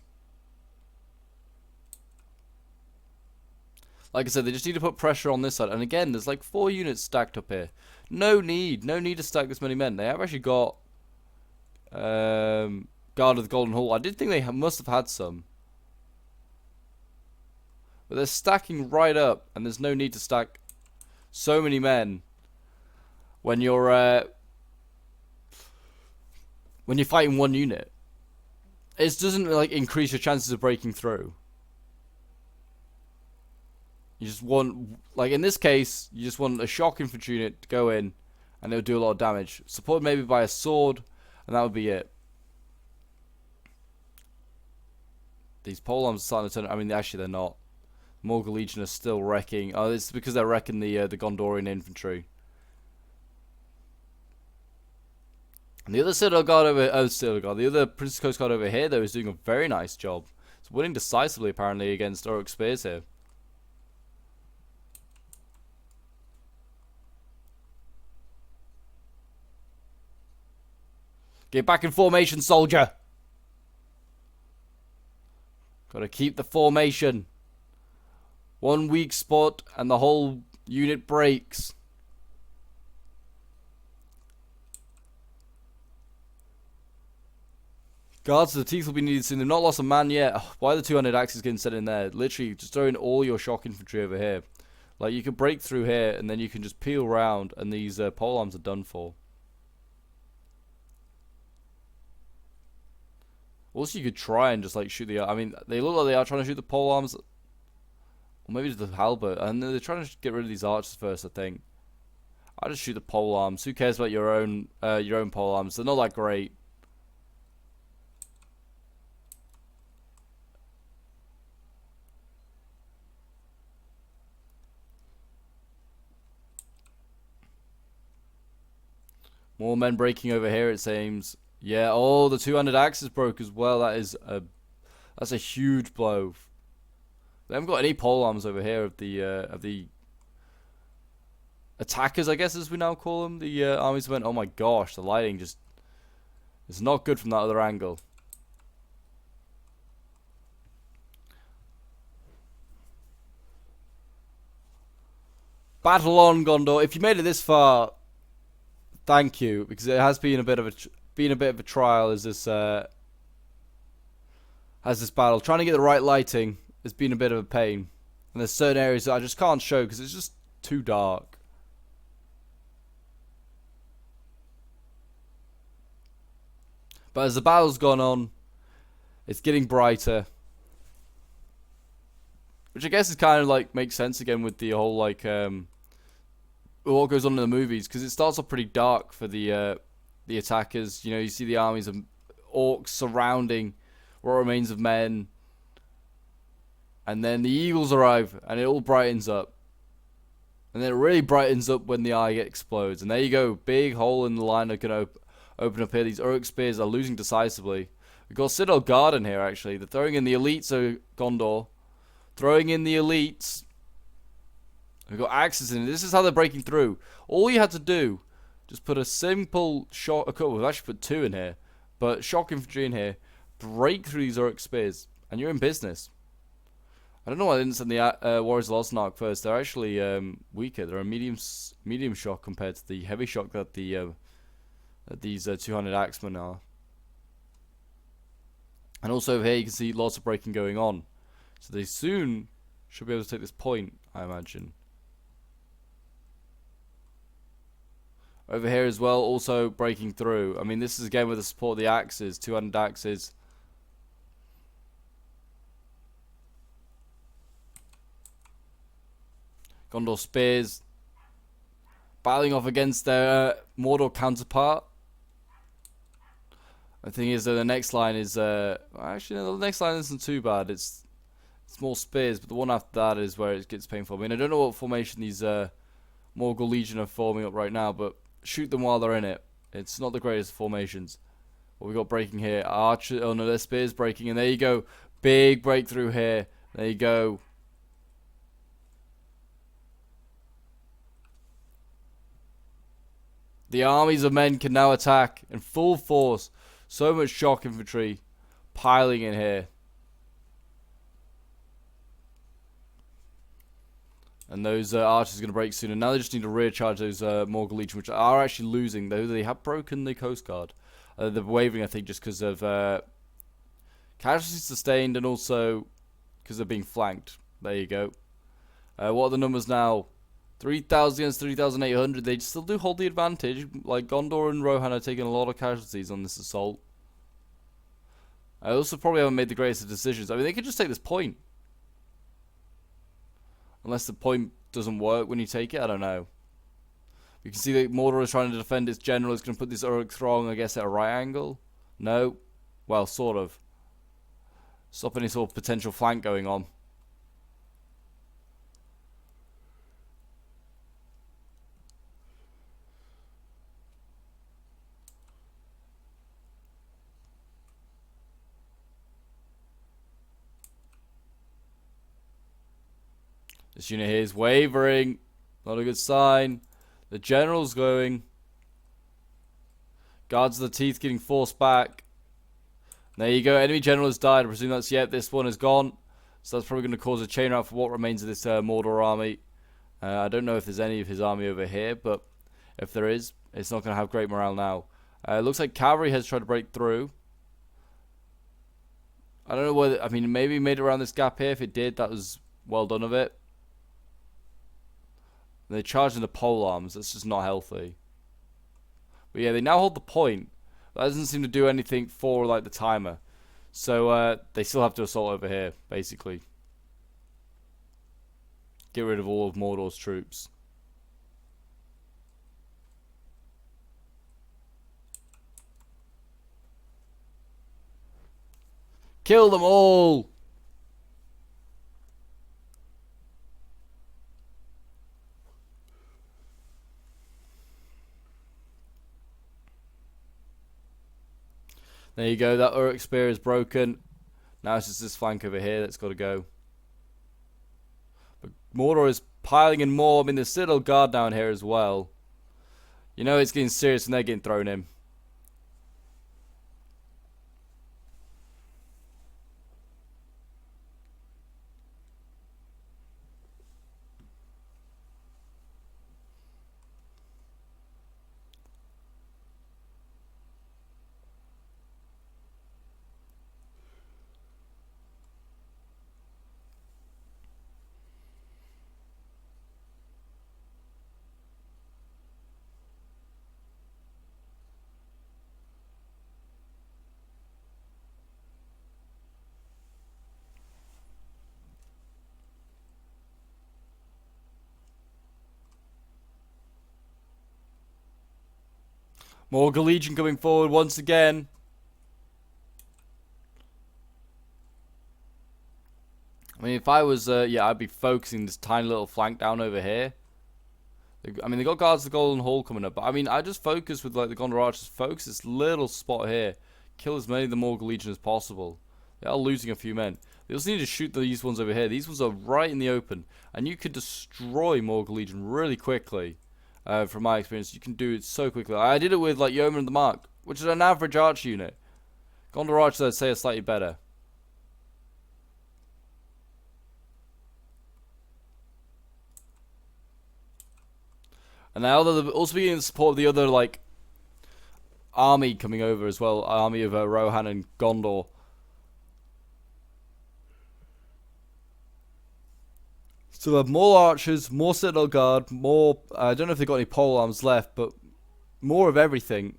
Like I said, they just need to put pressure on this side. And again, there's like 4 units stacked up here. No need to stack this many men. They have actually got Guard of the Golden Hall. I did think they must have had some. But they're stacking right up. And there's no need to stack so many men when you're fighting one unit. It doesn't like increase your chances of breaking through. You just want, like in this case, you just want a shock infantry unit to go in and it'll do a lot of damage. Supported maybe by a sword, and that would be it. These polearms are starting to turn, I mean, actually they're not. Morgul Legion are still wrecking. Oh, it's because they're wrecking the Gondorian infantry. And the other Citadel Guard over, the other Prince's Coast Guard over here, though, is doing a very nice job. It's winning decisively, apparently, against Uruk Spears here. Get back in formation, soldier. Gotta keep the formation. One weak spot and the whole unit breaks. Guards to the teeth will be needed soon. They've not lost a man yet. Oh, why are the 200 axes getting set in there? Literally, just throwing all your shock infantry over here. Like, you could break through here, and then you can just peel around, and these pole arms are done for. Also, you could try and just, like, shoot the... I mean, they look like they are trying to shoot the pole arms. Or maybe just the halberd. And they're trying to get rid of these archers first, I think. I'll just shoot the pole arms. Who cares about your own pole arms? They're not that great. More men breaking over here, it seems. Yeah, oh, the 200 axes broke as well. That's a huge blow. They haven't got any pole arms over here of the attackers, I guess, as we now call them. The armies went. Oh my gosh, the lighting just is not good from that other angle. Battle on, Gondor. If you made it this far, thank you, because it has been a bit of a trial as this battle. Trying to get the right lighting has been a bit of a pain, and there's certain areas that I just can't show because it's just too dark. But as the battle's gone on, it's getting brighter, which I guess is kind of like makes sense again with the whole like what goes on in the movies, because it starts off pretty dark for the attackers. You know, you see the armies of orcs surrounding what remains of men, and then the eagles arrive, and it all brightens up, and then it really brightens up when the eye explodes, and there you go, big hole in the line that can open up here. These Uruk spears are losing decisively. We've got Citadel Guard in here actually. They're throwing in the elites of Gondor, throwing in the elites. We've got axes in it. This is how they're breaking through. All you had to do, just put a simple shock. We've actually put 2 in here, but shock infantry in here, break through these Uruk spears, and you're in business. I don't know why I didn't send the Warriors of Lost first. They're actually weaker. They're a medium shock compared to the heavy shock that these 200 axemen are. And also over here you can see lots of breaking going on. So they soon should be able to take this point, I imagine. Over here as well, also breaking through. I mean, this is again with the support of the axes, 200 axes. Gondor spears battling off against their Mordor counterpart. The thing is that the next line is actually no, the next line isn't too bad. It's more spears, but the one after that is where it gets painful. I mean, I don't know what formation these Morgul Legion are forming up right now, but shoot them while they're in it. It's not the greatest formations. What we got breaking here? Archer. Oh no, their spears breaking, and there you go. Big breakthrough here. There you go. The armies of men can now attack in full force. So much shock infantry piling in here. And those archers are going to break soon. And now they just need to rear charge those Morgul Legion, which are actually losing, though they have broken the Coast Guard. They're wavering, I think, just because of casualties sustained and also because they're being flanked. There you go. What are the numbers now? 3,000 against 3,800. They still do hold the advantage. Like, Gondor and Rohan are taking a lot of casualties on this assault. I also probably haven't made the greatest of decisions. I mean, they could just take this point. Unless the point doesn't work when you take it, I don't know. You can see that Mordor is trying to defend its general. It's going to put this Uruk throng, I guess, at a right angle. No. Well, sort of. Stop any sort of potential flank going on. This unit here is wavering. Not a good sign. The general's going. Guards of the Teeth getting forced back. There you go. Enemy general has died. I presume that's this one is gone. So that's probably going to cause a chain out for what remains of this Mordor army. I don't know if there's any of his army over here, but if there is, it's not going to have great morale now. It looks like cavalry has tried to break through. I don't know whether, I mean, maybe made it around this gap here. If it did, that was well done of it. And they're charging the pole arms. That's just not healthy. But yeah, they now hold the point. That doesn't seem to do anything for like the timer. So they still have to assault over here, basically. Get rid of all of Mordor's troops. Kill them all! There you go, that Uruk spear is broken. Now it's just this flank over here that's got to go. But Mordor is piling in more. I mean, there's Citadel Guard down here as well. You know it's getting serious when they're getting thrown in. Morgul Legion coming forward once again. I mean, if I was, yeah, I'd be focusing this tiny little flank down over here. I mean, they got Guards of the Golden Hall coming up, but I mean, I just focus with like the Gondor Archers. Focus this little spot here. Kill as many of the Morgul Legion as possible. They are losing a few men. They also need to shoot these ones over here. These ones are right in the open, and you could destroy Morgul Legion really quickly. From my experience, you can do it so quickly. I did it with like Yeoman of the Mark, which is an average archer unit. Gondor Archers, I'd say, are slightly better. And now they're also beginning to support the other like army coming over as well. Army of Rohan and Gondor. So we have more archers, more Citadel Guard, more, I don't know if they've got any pole arms left, but more of everything.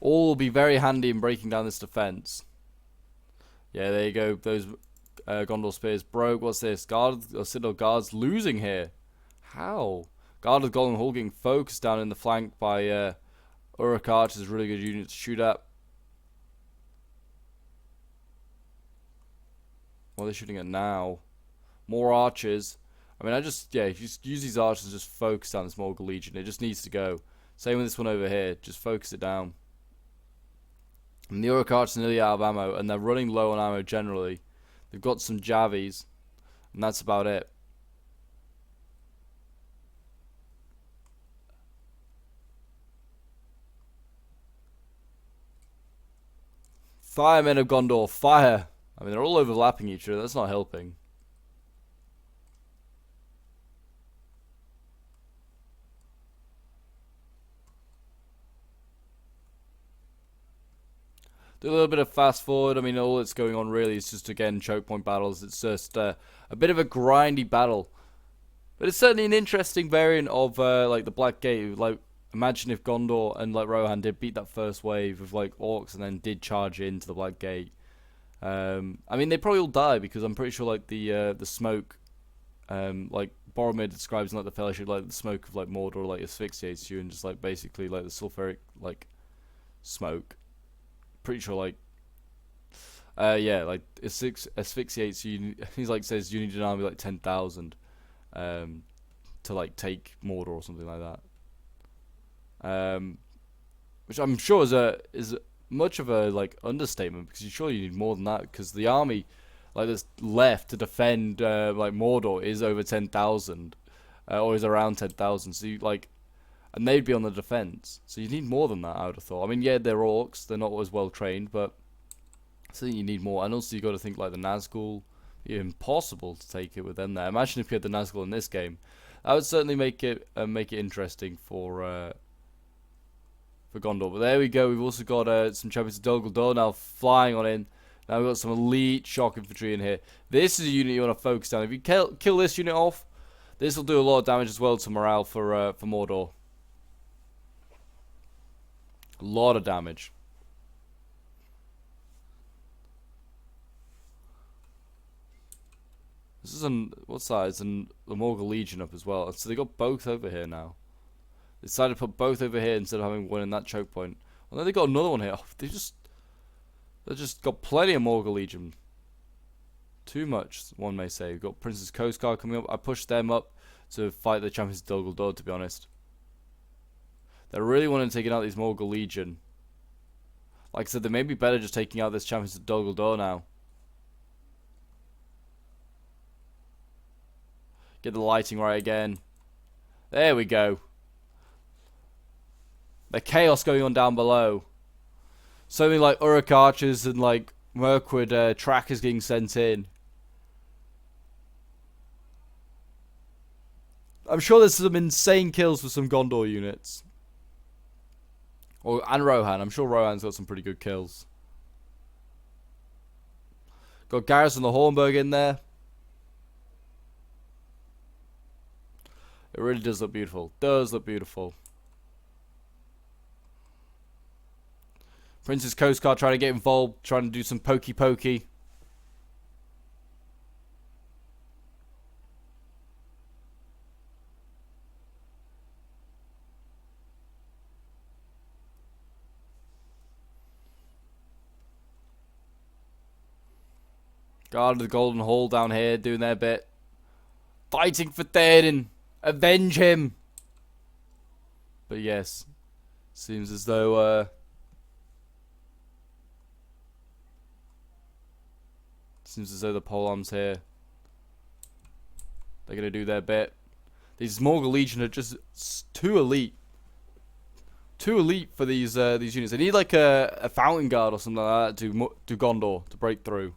All will be very handy in breaking down this defense. Yeah, there you go. Those Gondor spears broke. What's this? Citadel Guards losing here. How? Guard of Golden Hall getting focused down in the flank by Uruk Archers, really good unit to shoot at. What are they shooting at now? More archers. I mean, yeah, if you just use these archers and just focus down this Morgul Legion, it just needs to go. Same with this one over here, just focus it down. And the Uruk Archers are nearly out of ammo, and they're running low on ammo generally. They've got some Javies, and that's about it. Fire, men of Gondor, fire! I mean, they're all overlapping each other, that's not helping. Do a little bit of fast forward. I mean, all that's going on really is just, again, choke point battles. It's just a bit of a grindy battle. But it's certainly an interesting variant of, like, the Black Gate. Like, imagine if Gondor and, like, Rohan did beat that first wave of, like, orcs and then did charge into the Black Gate. I mean, they probably all die because I'm pretty sure, like, the smoke, like, Boromir describes in, like, the Fellowship, like, the smoke of, like, Mordor, like, asphyxiates you and just, like, basically, like, the sulfuric, like, smoke. Pretty sure, like, yeah, like, asphyxiates you. He's like, says you need an army like 10,000 to like take Mordor or something like that. Which I'm sure is much of a like understatement, because you surely need more than that, because the army, like that's left to defend like Mordor is over 10,000, or is around 10,000. So you like, and they'd be on the defense. So you need more than that, I would have thought. I mean, yeah, they're orcs, they're not as well trained, but I think you need more. And also you got to think like the Nazgul. Impossible to take it with them there. Imagine if you had the Nazgul in this game. That would certainly make it interesting for Gondor. But there we go. We've also got some champions of Dol Guldur now flying on in. Now we've got some elite shock infantry in here. This is a unit you want to focus on. If you kill this unit off, this will do a lot of damage as well to morale for Mordor. A lot of damage. This is what's that? It's the Morgul Legion up as well. So they got both over here now. They decided to put both over here instead of having one in that choke point. Well, then they got another one here. Oh, they just got plenty of Morgul Legion. Too much, one may say. We've got Prince's Coast Guard coming up. I pushed them up to fight the champions of Dol Guldur, to be honest. They really wanted to take out these Morgul Legion. Like I said, they may be better just taking out this champions of Dol Guldur now. Get the lighting right again. There we go. The chaos going on down below. So many like Uruk archers and like Mirkwood trackers getting sent in. I'm sure there's some insane kills for some Gondor units. And Rohan. I'm sure Rohan's got some pretty good kills. Got Garrison the Hornburg in there. It really does look beautiful. Does look beautiful. Prince's Coast Guard trying to get involved, trying to do some pokey. Guard of the Golden Hall down here doing their bit. Fighting for Theoden. Avenge him. But yes, seems as though the polearms here. They're gonna do their bit. These Morgul Legion are just too elite. Too elite for these units. They need like a Fountain Guard or something like that to do Gondor to break through.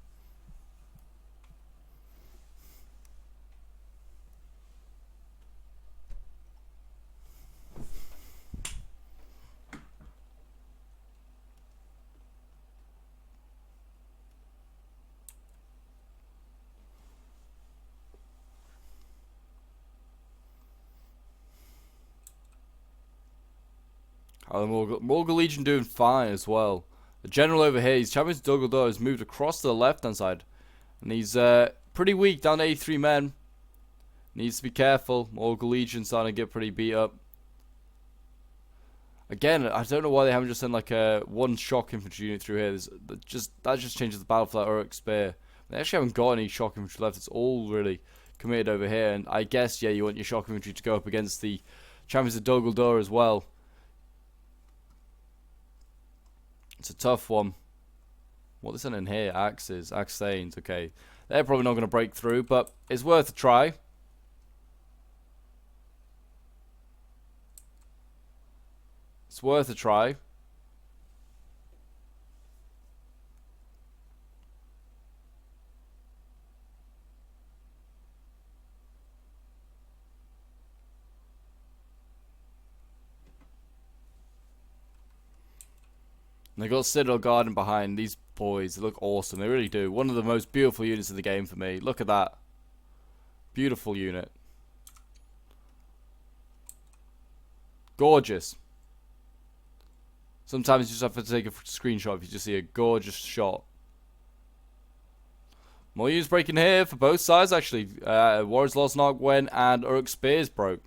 Oh, the Morgul Legion doing fine as well. The general over here, his champion Dol Guldur has moved across to the left hand side. And he's pretty weak, down to 83 men. Needs to be careful. Morgul Legion starting to get pretty beat up. Again, I don't know why they haven't just sent like a one shock infantry unit through here. That just changes the battle for that Uruk spear. They actually haven't got any shock infantry left. It's all really committed over here. And I guess, yeah, you want your shock infantry to go up against the champions of Dol Guldur as well. It's a tough one. What is in here? Axes, axe thanes. Okay, they're probably not going to break through, but it's worth a try. It's worth a try. And they got Citadel Garden behind. These boys, they look awesome. They really do. One of the most beautiful units in the game for me. Look at that. Beautiful unit. Gorgeous. Sometimes you just have to take a screenshot if you just see a gorgeous shot. More units breaking here for both sides, actually. Warriors Lost Ark went and Uruk Spears broke.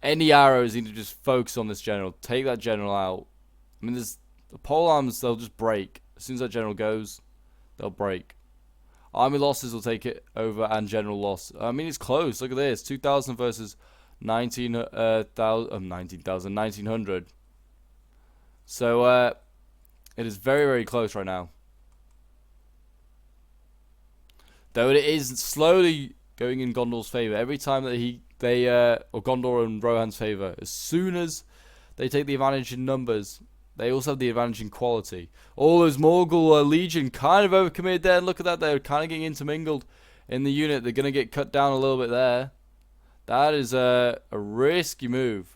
Any arrows need to just focus on this general. Take that general out. I mean, there's the polearms, they'll just break. As soon as that general goes, they'll break. Army losses will take it over and general loss. I mean, it's close. Look at this. 2,000 versus 1900. So, it is very, very close right now. Though it is slowly going in Gondor's favour. Every time that or Gondor and Rohan's favour. As soon as they take the advantage in numbers, they also have the advantage in quality. All those Morgul Legion kind of overcommitted there. And look at that, they're kind of getting intermingled in the unit. They're going to get cut down a little bit there. That is a risky move.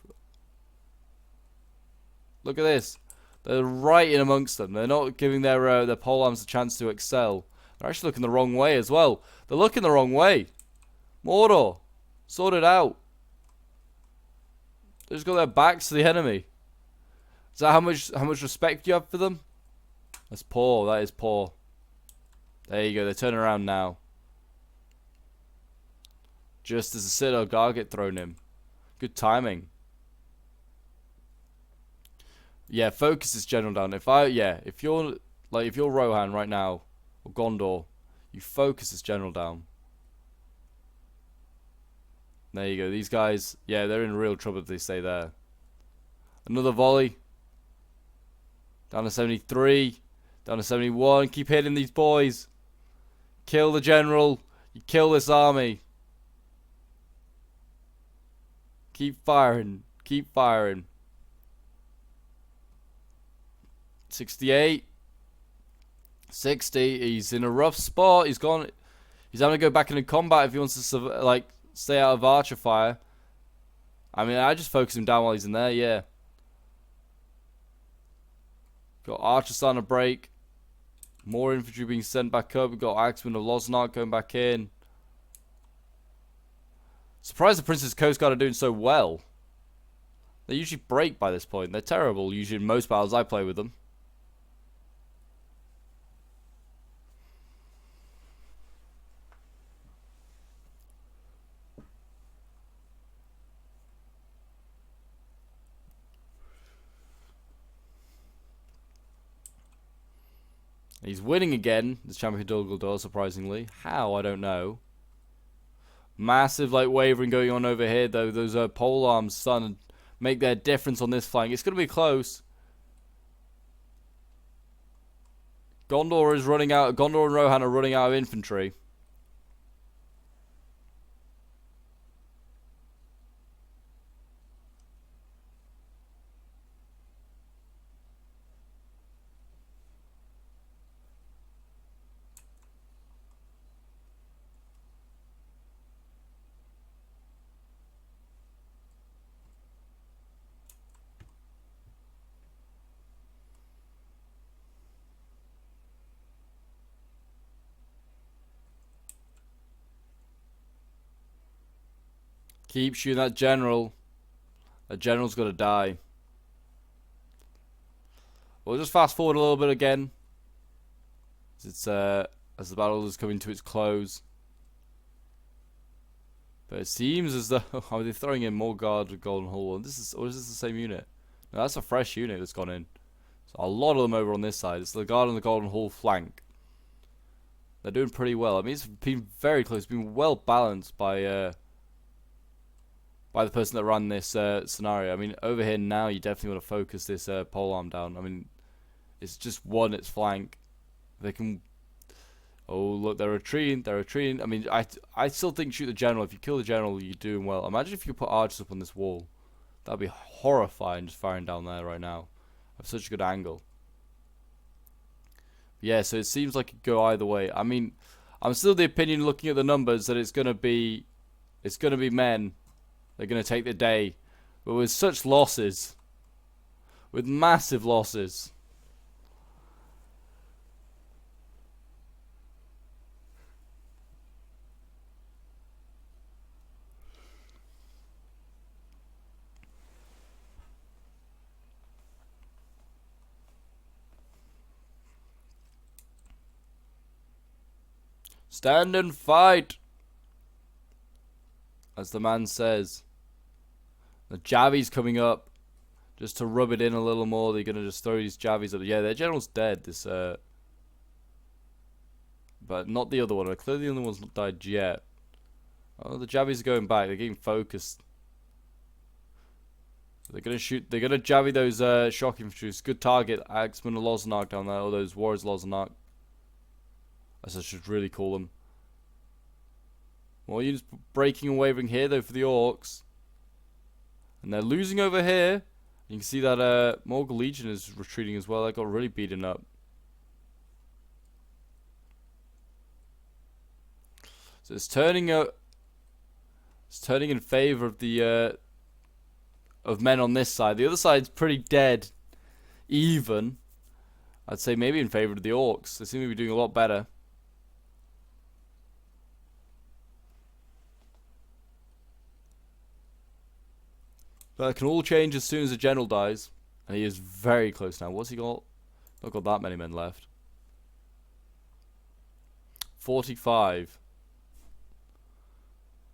Look at this. They're right in amongst them. They're not giving their polearms a chance to excel. They're actually looking the wrong way as well. They're looking the wrong way. Mordor, sort it out. They just got their backs to the enemy. Is that how much respect you have for them? That's poor. That is poor. There you go. They're turning around now. Just as the Citadel Guard get thrown in. Good timing. Yeah, focus this general down. If you're Rohan right now or Gondor, you focus this general down. There you go. These guys, yeah, they're in real trouble if they stay there. Another volley. Down to 73. Down to 71. Keep hitting these boys. Kill the general. You kill this army. Keep firing. Keep firing. 68. 60. He's in a rough spot. He's gone. He's having to go back into combat if he wants to stay out of archer fire. I mean, I just focus him down while he's in there. Yeah. Got archers starting to break. More infantry being sent back up. We've got Axemen of Losnark going back in. Surprised the Prince's Coast Guard are doing so well. They usually break by this point. They're terrible usually in most battles I play with them. He's winning again, the champion of Dol Guldur, surprisingly. How, I don't know. Massive wavering going on over here, though. Those pole arms starting to make their difference on this flank. It's going to be close. Gondor is running out. Gondor and Rohan are running out of infantry. Keep shooting that general. That general's got to die. We'll just fast forward a little bit again. As the battle is coming to its close. But it seems as though they're throwing in more guard with Golden Hall. Or is this the same unit? No, that's a fresh unit that's gone in. So a lot of them over on this side. It's the guard on the Golden Hall flank. They're doing pretty well. I mean, it's been very close. It's been well balanced by the person that ran this scenario. I mean, over here now, you definitely want to focus this polearm down. I mean, it's just won its flank. They can... Oh, look, they're retreating. They're retreating. I mean, I still think shoot the general. If you kill the general, you're doing well. Imagine if you put archers up on this wall. That'd be horrifying, just firing down there right now. I have such a good angle. Yeah, so it seems like it could go either way. I mean, I'm still of the opinion, looking at the numbers, that it's gonna be men. They're gonna take the day, but with such losses, with massive losses. Stand and fight, as the man says. The Javi's coming up, just to rub it in a little more. They're gonna just throw these Javis up. Yeah, their general's dead. This but not the other one. Clearly, the other one's not died yet. Oh, the Javis are going back. They're getting focused. They're gonna shoot. They're gonna Javi those shock infantry. It's a good target. Axemen of Losnark down there. Or those Warriors of Losnark, as I should really call them. More units breaking and wavering here, though, for the Orcs. And they're losing over here. You can see that Morgul Legion is retreating as well. They got really beaten up. So it's turning in favor of the of men on this side. The other side's pretty dead, even. I'd say maybe in favor of the Orcs. They seem to be doing a lot better. But it can all change as soon as the general dies. And he is very close now. What's he got? Not got that many men left. 45.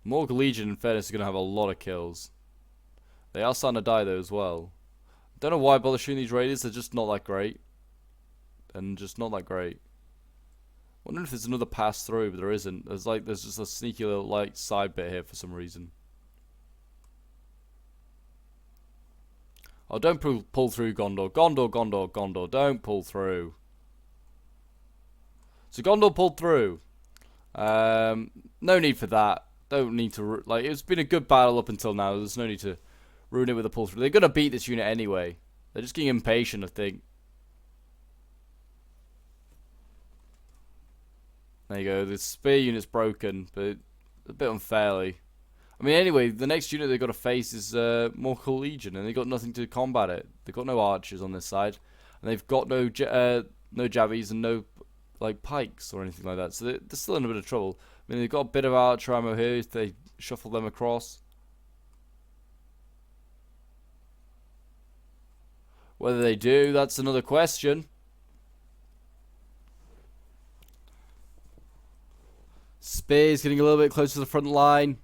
Morgul Legion, in fairness, is going to have a lot of kills. They are starting to die, though, as well. Don't know why I bother shooting these raiders. They're just not that great. And just not that great. Wondering if there's another pass through, but there isn't. There's just a sneaky little, like, side bit here for some reason. Oh, don't pull through, Gondor. Gondor. Don't pull through. So Gondor pulled through. No need for that. Don't need to... Like, it's been a good battle up until now. There's no need to ruin it with a pull through. They're going to beat this unit anyway. They're just getting impatient, I think. There you go. The spear unit's broken, but a bit unfairly. I mean, anyway, the next unit they've got to face is Morgul Legion, and they've got nothing to combat it. They've got no archers on this side, and they've got no javies and no like pikes or anything like that. So they're still in a bit of trouble. I mean, they've got a bit of archer ammo here if they shuffle them across. Whether they do, that's another question. Spears getting a little bit closer to the front line.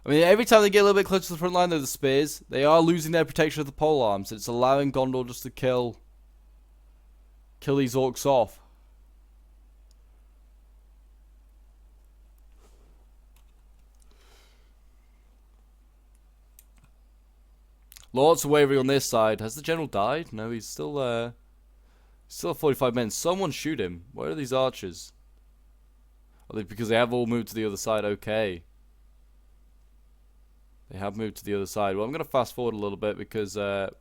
I mean, every time they get a little bit closer to the front line, though, the spears, they are losing their protection of the pole arms. It's allowing Gondor just to kill these Orcs off. Lots of wavering on this side. Has the general died? No, he's still still 45 men. Someone shoot him. Where are these archers? Are they, because they have all moved to the other side. Okay. They have moved to the other side. Well, I'm going to fast forward a little bit because it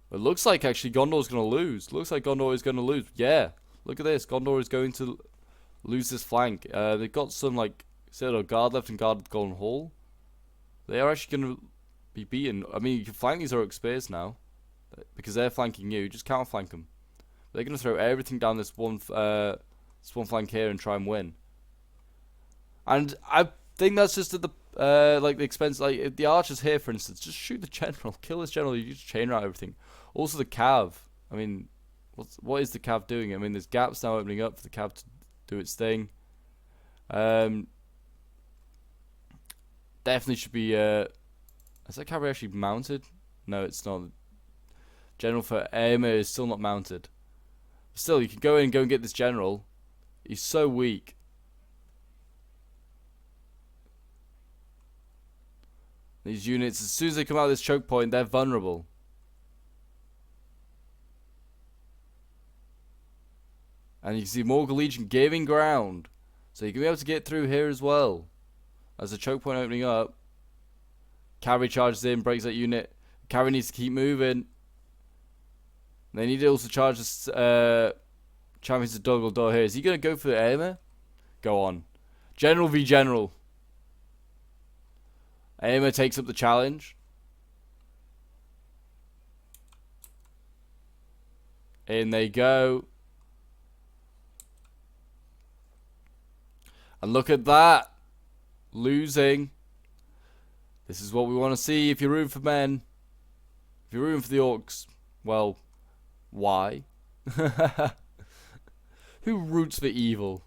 looks like actually Gondor's going to lose. Looks like Gondor is going to lose. Yeah. Look at this. Gondor is going to lose this flank. They've got some like Citadel Guard left and Guard of the Golden Hall. They are actually going to be beaten. I mean, you can flank these heroic spears now because they're flanking you. Just counter flank them. They're going to throw everything down this one flank here and try and win. And I think that's just at the like the expense. Like if the archers here, for instance, just shoot the general, kill this general. You just chain out everything. Also the cav. I mean, what is the cav doing? I mean, there's gaps now opening up for the cav to do its thing. Definitely should be. Is that cavalry actually mounted? No, it's not. General for Aemir is still not mounted. Still, you can go in and go and get this general. He's so weak. These units, as soon as they come out of this choke point, they're vulnerable. And you can see Morgul Legion giving ground. So you can be able to get through here as well. As the choke point opening up. Cavalry charges in, breaks that unit. Cavalry needs to keep moving. They need to also charge this Champions of Dol here. Is he going to go for the Aemir? Go on. General v General. Aemir takes up the challenge. In they go. And look at that. Losing. This is what we want to see if you're rooting for men. If you're rooting for the Orcs, well, why? Who roots for evil?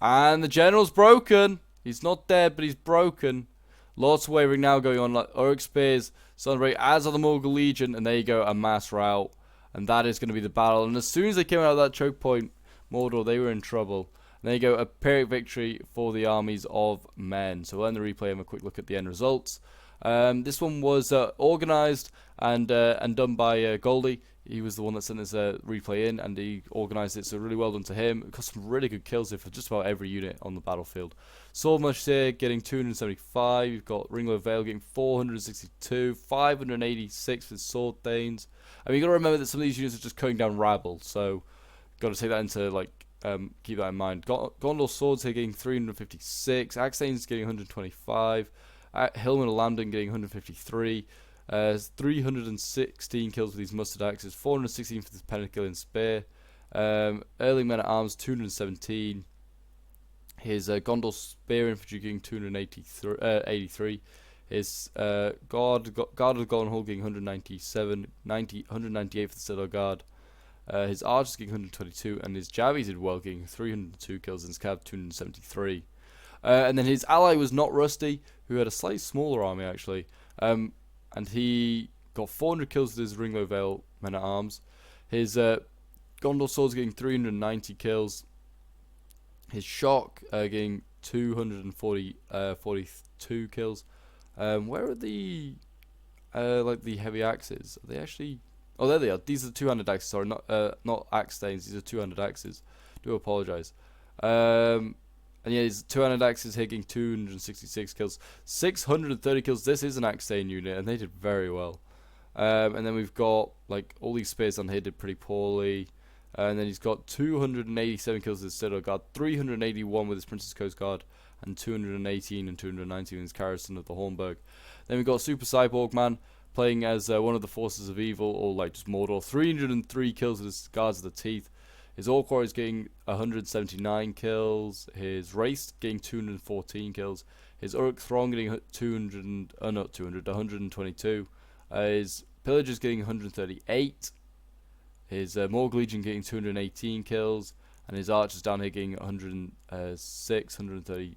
And the general's broken. He's not dead, but he's broken. Lots of wavering now going on. Like Orc Spears, celebrate as are the Morgul Legion, and there you go, a mass rout. And that is going to be the battle. And as soon as they came out of that choke point, Mordor, they were in trouble. And there you go, a Pyrrhic victory for the armies of men. So we'll end the replay and have a quick look at the end results. This one was organised and done by Goldie. He was the one that sent this replay in, and he organised it, so really well done to him. It got some really good kills here for just about every unit on the battlefield. Sword Musketeer getting 275. You've got Ringlow Vale getting 462, 586 for Sword Thanes. I mean, you got to remember that some of these units are just cutting down rabble, so got to take that into, like, keep that in mind. Gondor Swords here getting 356. Axe Thanes getting 125. Hillman of Lambden getting 153. 316 kills with these mustard axes, 416 for this Penicillin spear. Erling Men at Arms 217. His Gondor spear infantry getting 283. His Guard of the Golden Hall getting 197, 198 for the Citadel Guard. His archers getting 122, and his Javis did well, getting 302 kills, and his Cav 273. And then his ally was Not Rusty, who had a slightly smaller army actually. And he got 400 kills with his Ringlow Vale Men at Arms. His Gondor Swords getting 390 kills. His Shock getting 242 kills. Where are the like the heavy axes? Are they actually? Oh, there they are. These are 200 axes. Sorry, not axe stains. These are 200 axes. Do apologize. And yeah, his 200 axes hitting 266 kills, 630 kills. This is an axe stain unit, and they did very well. And then we've got like all these spears on here did pretty poorly. And then he's got 287 kills with his Citadel Guard, 381 with his Princess Coast Guard, and 218 and 219 with his Garrison of the Hornburg. Then we've got Super Cyborg Man playing as one of the Forces of Evil, or like just Mordor, 303 kills with his Guards of the Teeth. His Orc is getting 179 kills. His Race getting 214 kills. His Uruk Throng getting 122. His Pillagers getting 138. His Morg Legion getting 218 kills. And his Archers down here getting 106, 130,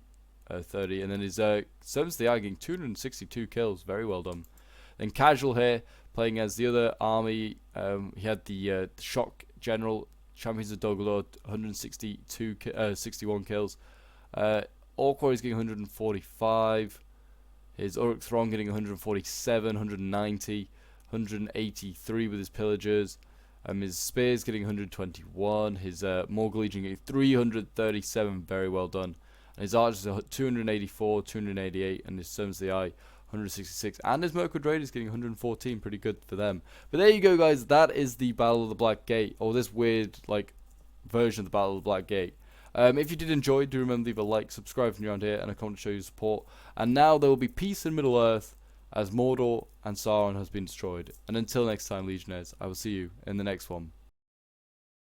30. And then his Servants of the Eye getting 262 kills. Very well done. Then Casual here, playing as the other army. He had the Shock General, Champions of Dogolord, 61 kills. Orc is getting 145. His Uruk Throng getting 147, 190, 183 with his Pillagers. His Spears getting 121. His Morg Legion getting 337, very well done. And his Archers are 284, 288, and his Servants of the Eye 166, and his Mirkwood Raiders getting 114, pretty good for them. But there you go, guys. That is the Battle of the Black Gate, or this weird like version of the Battle of the Black Gate. If you did enjoy, do remember to leave a like, subscribe if you're around here, and a comment to show your support. And now there will be peace in Middle Earth as Mordor and Sauron has been destroyed. And until next time, Legionnaires, I will see you in the next one.